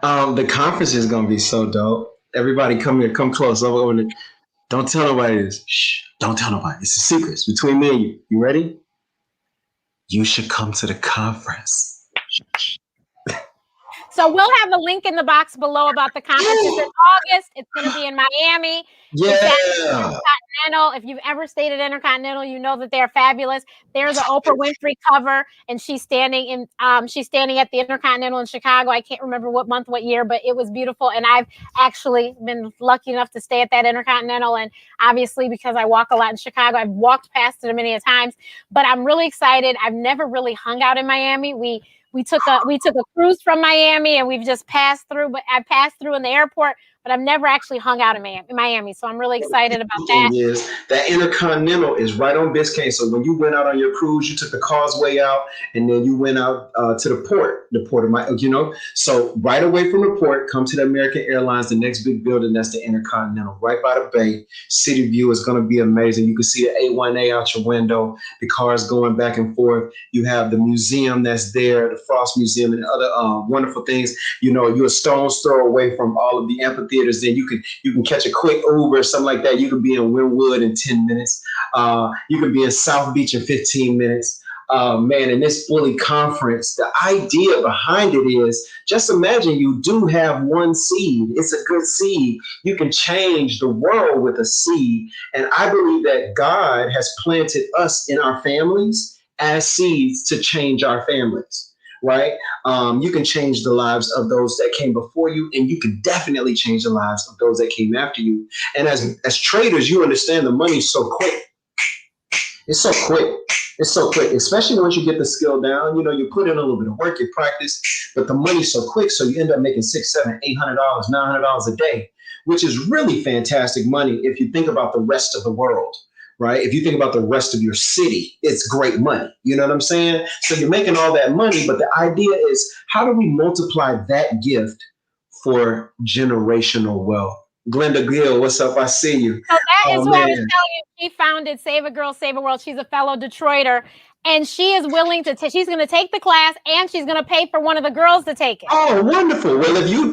Speaker 2: The conference is gonna be so dope. Everybody come here, come close. Don't tell nobody this. Shh. Don't tell nobody. It's a secret. It's between me and you. You ready? You should come to the conference.
Speaker 1: So we'll have the link in the box below about the conference. It's in August. It's going to be in Miami. It's at
Speaker 2: Yeah.
Speaker 1: Intercontinental. If you've ever stayed at Intercontinental, you know that they're fabulous. There's an Oprah Winfrey cover, and she's standing at the Intercontinental in Chicago. I can't remember what month, what year, but it was beautiful. And I've actually been lucky enough to stay at that Intercontinental. And obviously, because I walk a lot in Chicago, I've walked past it many times. But I'm really excited. I've never really hung out in Miami. We took a cruise from Miami, and we've just passed through. But I passed through in the airport, but I've never actually hung out in Miami. So I'm really excited about
Speaker 2: The
Speaker 1: that.
Speaker 2: thing is, that Intercontinental is right on Biscayne. So when you went out on your cruise, you took the causeway out, and then you went out to the port of my, So right away from the port, come to the American Airlines, the next big building, that's the Intercontinental, right by the bay. City view is going to be amazing. You can see the A1A out your window, the cars going back and forth. You have the museum that's there, the Frost Museum, and other wonderful things. You're a stone's throw away from all of the amphitheaters. Then you can catch a quick Uber or something like that. You could be in Wynwood in 10 minutes. You could be in South Beach in 15 minutes. Man, in this bully conference, the idea behind it is just imagine you do have one seed. It's a good seed. You can change the world with a seed. And I believe that God has planted us in our families as seeds to change our families. Right? You can change the lives of those that came before you, and you can definitely change the lives of those that came after you. And as traders, you understand the money's so quick. It's so quick. It's so quick, especially once you get the skill down. You put in a little bit of work, you practice, but the money's so quick, so you end up making $600, $700, $800, $900 a day, which is really fantastic money if you think about the rest of the world. Right? If you think about the rest of your city, it's great money. You know what I'm saying? So you're making all that money, but the idea is how do we multiply that gift for generational wealth? Glenda Gill, what's up? I see you.
Speaker 1: So that is
Speaker 2: Oh
Speaker 1: who I was telling
Speaker 2: man.
Speaker 1: you. She founded Save a Girl, Save a World. She's a fellow Detroiter, and she is willing to. She's going to take the class, and she's going to pay for one of the girls to take it.
Speaker 2: Oh, wonderful. Well, if you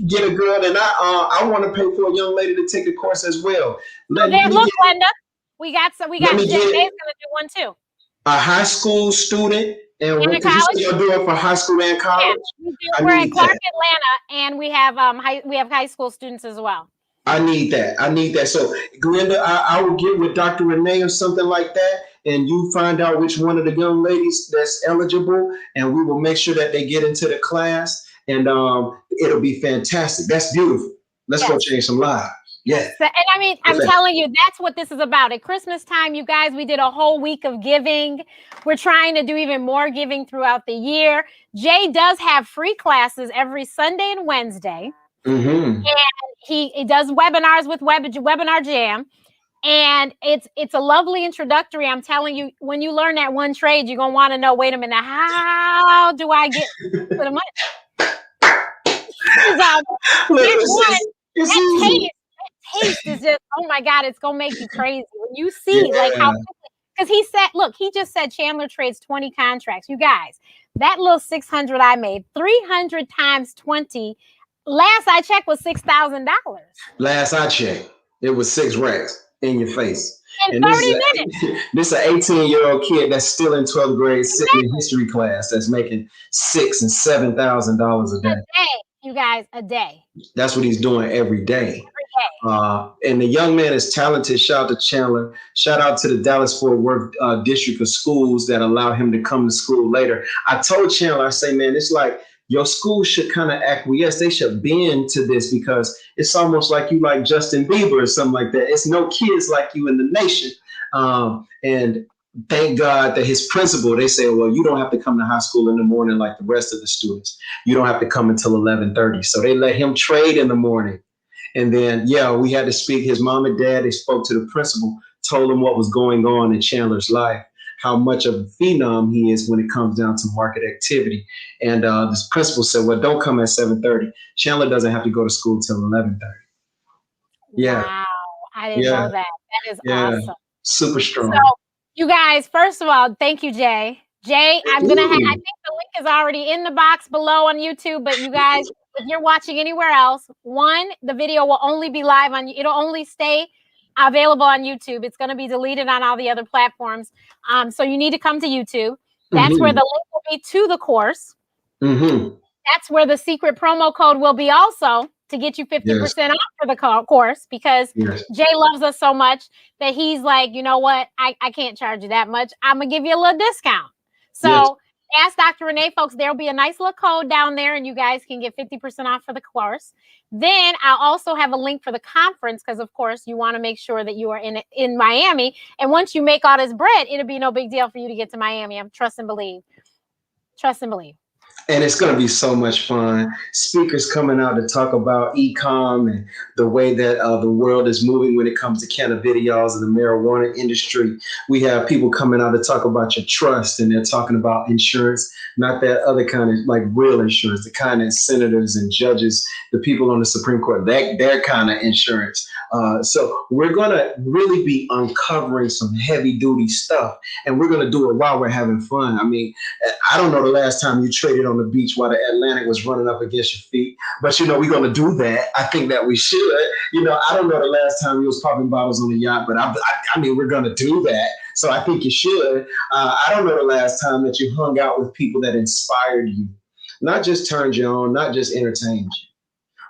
Speaker 2: get a girl, then I want to pay for a young lady to take a course as well.
Speaker 1: Look, Glenda, we got Jay's going to do one too.
Speaker 2: A high school student, and what you say you're doing for high school and college?
Speaker 1: Yeah, we're at Clark, Atlanta, and we have high school students as well.
Speaker 2: I need that. So, Glenda, I will get with Dr. Renee or something like that, and you find out which one of the young ladies that's eligible, and we will make sure that they get into the class, and it'll be fantastic. That's beautiful. Let's go change some lives. Yeah.
Speaker 1: And I mean, I'm telling you, that's what this is about. At Christmas time, you guys, we did a whole week of giving. We're trying to do even more giving throughout the year. Jay does have free classes every Sunday and Wednesday.
Speaker 2: Mm-hmm.
Speaker 1: And he does webinars with Webinar Jam. And it's a lovely introductory. I'm telling you, when you learn that one trade, you're gonna want to know, wait a minute, how do I get to the money? That taste is just, oh my God, it's gonna make you crazy when you see like how, because he said, look, he just said Chandler trades 20 contracts. You guys, that little 600 I made, 300 times 20, last I checked was $6,000.
Speaker 2: Last I checked, it was 6 racks in your face.
Speaker 1: In
Speaker 2: And
Speaker 1: 30 minutes.
Speaker 2: This is an 18-year-old kid that's still in 12th grade, sitting in history class, that's making $6,000 and $7,000 a day.
Speaker 1: You guys, a day.
Speaker 2: That's what he's doing every day. And the young man is talented. Shout out to Chandler. Shout out to the Dallas-Fort Worth district of schools that allow him to come to school later. I told Chandler, I say, man, it's like your school should kind of acquiesce. They should bend to this because it's almost like you like Justin Bieber or something like that. It's no kids like you in the nation. And thank God that his principal, they say, well, you don't have to come to high school in the morning like the rest of the students. You don't have to come until 11:30. So they let him trade in the morning. And then, we had to speak. His mom and dad, they spoke to the principal, told him what was going on in Chandler's life, how much of a phenom he is when it comes down to market activity. And this principal said, well, don't come at 7:30. Chandler doesn't have to go to school till 11:30. Yeah.
Speaker 1: Wow. I didn't know that. That is awesome.
Speaker 2: Super strong.
Speaker 1: So, you guys, first of all, thank you, Jay. Jay, I think the link is already in the box below on YouTube, but you guys, if you're watching anywhere else, the video will only be live it'll only stay available on YouTube. It's going to be deleted on all the other platforms. So you need to come to YouTube. That's where the link will be to the course. That's where the secret promo code will be also, to get you 50% off for the course, because Jay loves us so much that he's like, you know what? I can't charge you that much. I'm going to give you a little discount. So ask Dr. Renee, folks. There'll be a nice little code down there, and you guys can get 50% off for the course. Then I'll also have a link for the conference, because, of course, you want to make sure that you are in Miami. And once you make all this bread, it'll be no big deal for you to get to Miami. I'm trust and believe. Trust and believe.
Speaker 2: And it's going to be so much fun. Speakers coming out to talk about e-com and the way that the world is moving when it comes to cannabidiol and the marijuana industry. We have people coming out to talk about your trust, and they're talking about insurance, not that other kind of like real insurance, the kind that senators and judges, the people on the Supreme Court, their kind of insurance. So we're going to really be uncovering some heavy duty stuff, and we're going to do it while we're having fun. I mean, I don't know the last time you traded on the beach while the Atlantic was running up against your feet, but we're going to do that. I think that we should. I don't know the last time you was popping bottles on the yacht, but I mean, we're going to do that. So I think you should. I don't know the last time that you hung out with people that inspired you, not just turned you on, not just entertained you.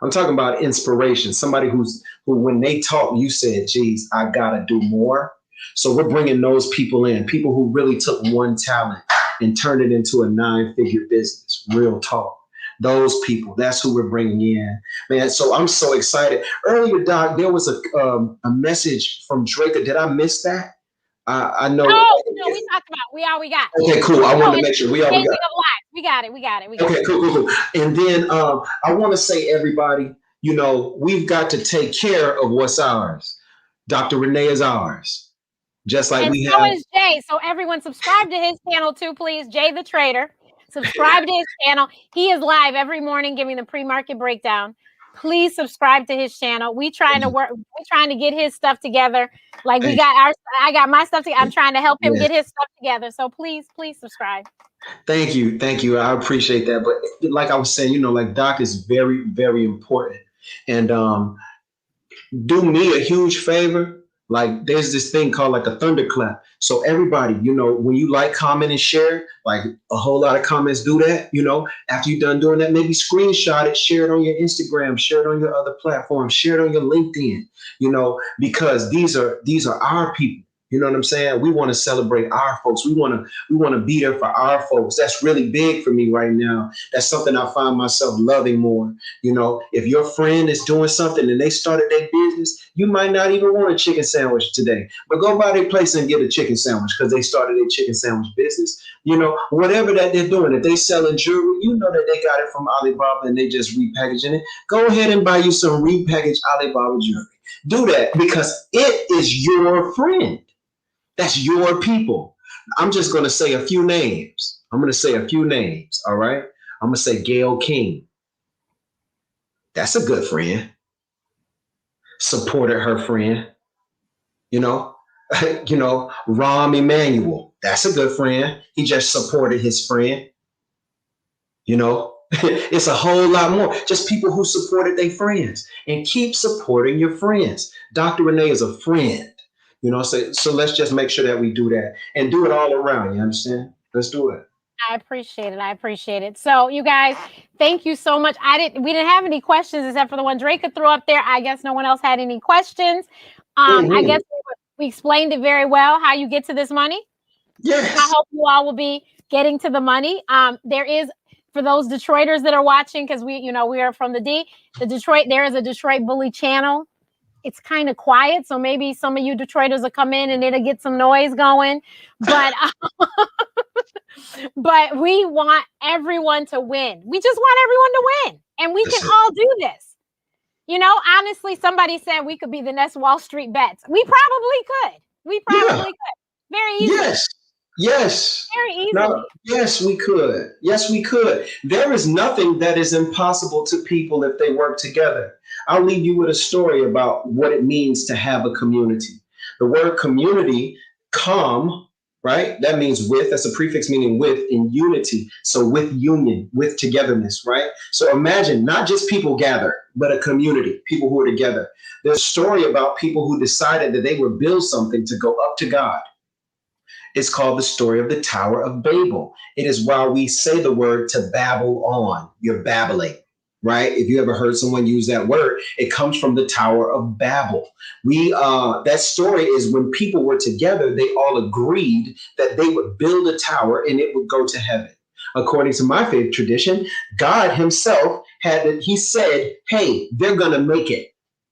Speaker 2: I'm talking about inspiration. Somebody who, when they talk, you said, geez, I got to do more. So we're bringing those people in, people who really took one talent and turned it into a 9-figure business. Real talk. Those people, that's who we're bringing in, man. So I'm so excited. Earlier, Doc, there was a message from Drake. Did I miss that? I know.
Speaker 1: No, we talked about we got.
Speaker 2: Okay, cool. I wanted to make sure we got.
Speaker 1: We got it.
Speaker 2: Okay, cool. And then I want to say, everybody, we've got to take care of what's ours. Dr. Renee is ours. Just like we have.
Speaker 1: So is Jay. So everyone subscribe to his channel too, please. Jay the Trader. Subscribe to his channel. He is live every morning giving the pre-market breakdown. Please subscribe to his channel. We're trying to get his stuff together. Like I got my stuff together. I'm trying to help him get his stuff together. So please subscribe.
Speaker 2: Thank you. I appreciate that. But like I was saying, like Doc is very, very important. And do me a huge favor. Like there's this thing called like a thunderclap. So everybody, when you like, comment, and share, like a whole lot of comments do that, after you're done doing that, maybe screenshot it, share it on your Instagram, share it on your other platforms, share it on your LinkedIn, because these are our people. You know what I'm saying? We want to celebrate our folks. We want to be there for our folks. That's really big for me right now. That's something I find myself loving more. You know, if your friend is doing something and they started their business, you might not even want a chicken sandwich today, but go by their place and get a chicken sandwich because they started a chicken sandwich business. You know, whatever that they're doing, if they selling jewelry, you know that they got it from Alibaba and they just repackaging it. Go ahead and buy you some repackaged Alibaba jewelry. Do that because it is your friend. That's your people. I'm just going to say a few names. I'm going to say a few names. All right. I'm going to say Gail King. That's a good friend. Supported her friend. You know, Rahm Emanuel. That's a good friend. He just supported his friend. You know, it's a whole lot more. Just people who supported their friends and keep supporting your friends. Dr. Renee is a friend. You know, so let's just make sure that we do that and do it all around. You understand? Let's do it.
Speaker 1: I appreciate it. I appreciate it. So, you guys, thank you so much. We didn't have any questions except for the one Drake threw up there. I guess no one else had any questions. I guess we explained it very well how you get to this money.
Speaker 2: Yes.
Speaker 1: I hope you all will be getting to the money. There is, for those Detroiters that are watching, because we are from the D. There is a Detroit Bully channel. It's kind of quiet, so maybe some of you Detroiters will come in and it'll get some noise going. But but we want everyone to win. We just want everyone to win, and we can all do this. You know, honestly, somebody said we could be the next Wall Street Bets. We probably could. Very easily.
Speaker 2: Yes.
Speaker 1: Very easily.
Speaker 2: No, yes, we could. Yes, we could. There is nothing that is impossible to people if they work together. I'll leave you with a story about what it means to have a community. The word community, right? That means with, that's a prefix meaning with in unity. So with union, with togetherness, right? So imagine not just people gather, but a community, people who are together. There's a story about people who decided that they would build something to go up to God. It's called the story of the Tower of Babel. It is why we say the word to babble on. You're babbling, right? If you ever heard someone use that word, it comes from the Tower of Babel. That story is when people were together, they all agreed that they would build a tower and it would go to heaven. According to my faith tradition, God himself he said, hey, they're going to make it.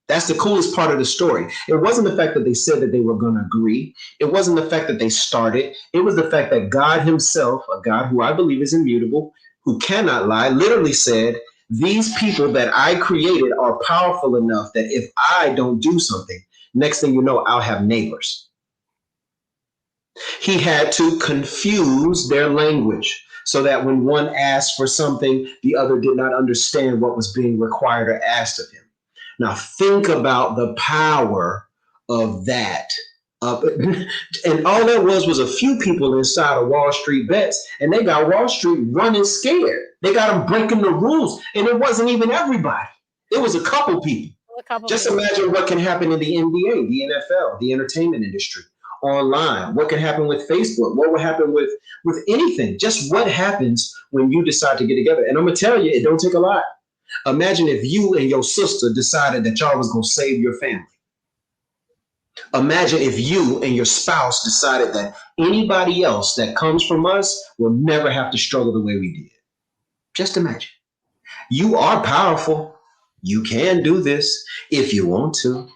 Speaker 2: That's the coolest part of the story. It wasn't the fact that they said that they were going to agree. It wasn't the fact that they started. It was the fact that God himself, a God who I believe is immutable, who cannot lie, literally said, these people that I created are powerful enough that if I don't do something, next thing you know, I'll have neighbors. He had to confuse their language so that when one asked for something, the other did not understand what was being required or asked of him. Now think about the power of that. And all that was a few people inside of Wall Street Bets, and they got Wall Street running scared. They got them breaking the rules, and it wasn't even everybody. It was a couple people. Just imagine what can happen in the NBA, the NFL, the entertainment industry, online. What can happen with Facebook? What would happen with anything? Just what happens when you decide to get together? And I'm gonna tell you, it don't take a lot. Imagine if you and your sister decided that y'all was going to save your family. Imagine if you and your spouse decided that anybody else that comes from us will never have to struggle the way we did. Just imagine. You are powerful. You can do this if you want to.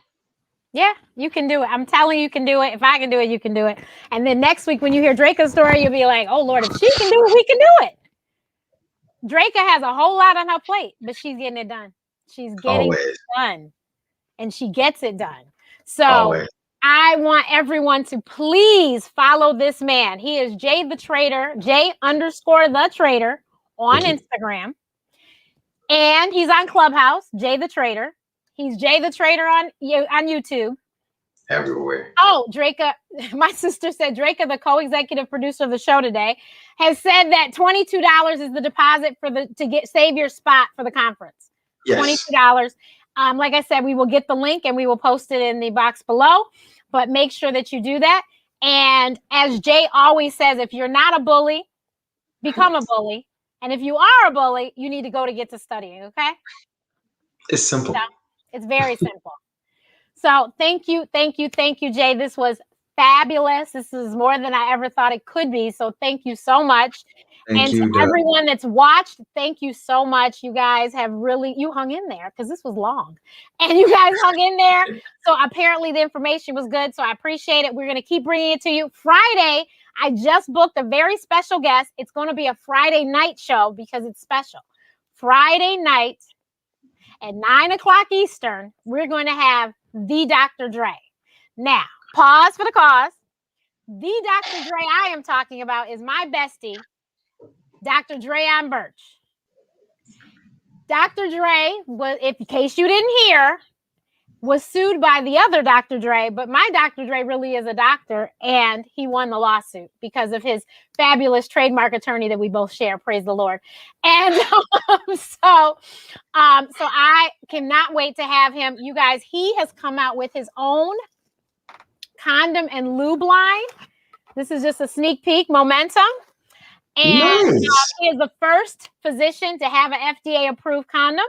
Speaker 1: Yeah, you can do it. I'm telling you, can do it. If I can do it, you can do it. And then next week, when you hear Draco's story, you'll be like, oh, Lord, if she can do it, we can do it. Draca has a whole lot on her plate, but she's getting it done. She's getting it done, and she gets it done. So I want everyone to please follow this man. He is Jay the Trader, J_the Trader on Instagram. And he's on Clubhouse, Jay the Trader. He's Jay the Trader on YouTube.
Speaker 2: Everywhere.
Speaker 1: Oh, Draca, my sister said Draca, the co-executive producer of the show today, has said that $22 is the deposit to save your spot for the conference. Yes. $22. Like I said, we will get the link and we will post it in the box below, but make sure that you do that. And as Jay always says, if you're not a bully, become a bully. And if you are a bully, you need to go to get to studying. Okay.
Speaker 2: It's simple.
Speaker 1: So, it's very simple. So thank you, Jay. This was fabulous. This is more than I ever thought it could be. So thank you so much.
Speaker 2: Thank
Speaker 1: And to
Speaker 2: you, Doc.
Speaker 1: everyone that's watched, thank you so much. You guys have really, you hung in there because this was long. And you guys hung in there. So apparently the information was good. So I appreciate it. We're going to keep bringing it to you. Friday, I just booked a very special guest. It's going to be a Friday night show because it's special. Friday night at 9:00 Eastern, we're going to have the Dr. Dre. Now, pause for the cause. The Dr. Dre I am talking about is my bestie, Dr. Dreon Birch. Dr. Dre was, in case you didn't hear, was sued by the other Dr. Dre, but my Dr. Dre really is a doctor, and he won the lawsuit because of his fabulous trademark attorney that we both share. Praise the Lord. And so I cannot wait to have him. You guys, he has come out with his own condom and lube line. This is just a sneak peek, momentum. And
Speaker 2: Nice.
Speaker 1: he is the first physician to have an FDA approved condom.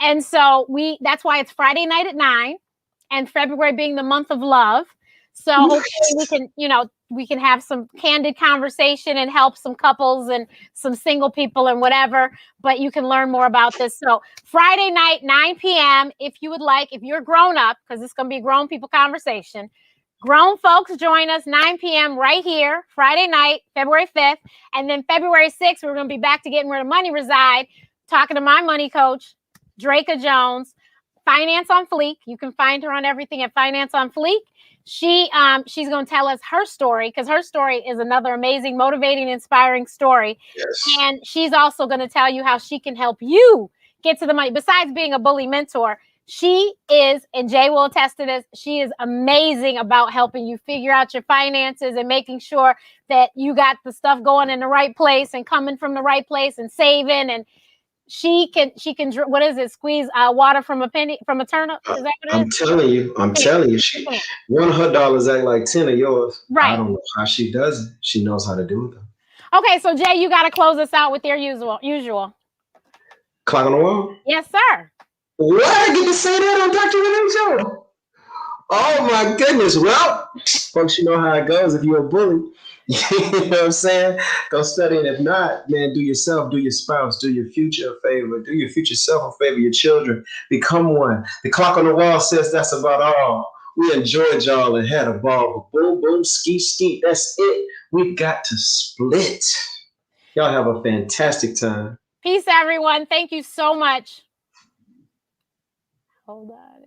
Speaker 1: And so that's why it's Friday night at 9, and February being the month of love. So hopefully we can have some candid conversation and help some couples and some single people and whatever, but you can learn more about this. So Friday night, 9 p.m. If you would like, if you're grown up, because it's going to be a grown people conversation, grown folks join us 9 p.m. right here, Friday night, February 5th. And then February 6th, we're going to be back to getting where the money reside, talking to my money coach, Draka Jones, Finance on Fleek. You can find her on everything at Finance on Fleek. She's going to tell us her story, because her story is another amazing, motivating, inspiring story.
Speaker 2: Yes.
Speaker 1: And she's also going to tell you how she can help you get to the money. Besides being a bully mentor, she is, and Jay will attest to this, she is amazing about helping you figure out your finances and making sure that you got the stuff going in the right place and coming from the right place and saving. And she can, what is it? Squeeze water from a turnip. Is that what it
Speaker 2: I'm
Speaker 1: is?
Speaker 2: telling you, one of her dollars act like 10 of yours.
Speaker 1: Right.
Speaker 2: I don't know how she does it. She knows how to do it though.
Speaker 1: Okay, so Jay, you got to close us out with your usual.
Speaker 2: Clock on the wall?
Speaker 1: Yes, sir.
Speaker 2: What? I get to say that on Dr. Renee show? Oh my goodness. Well, folks, you know how it goes if you're a bully. You know what I'm saying? Go study, and if not, man, do yourself, do your spouse, do your future a favor, do your future self a favor, your children. Become one. The clock on the wall says that's about all. We enjoyed y'all and had a ball. But boom, boom, ski, ski. That's it. We got to split. Y'all have a fantastic time.
Speaker 1: Peace, everyone. Thank you so much. Hold on.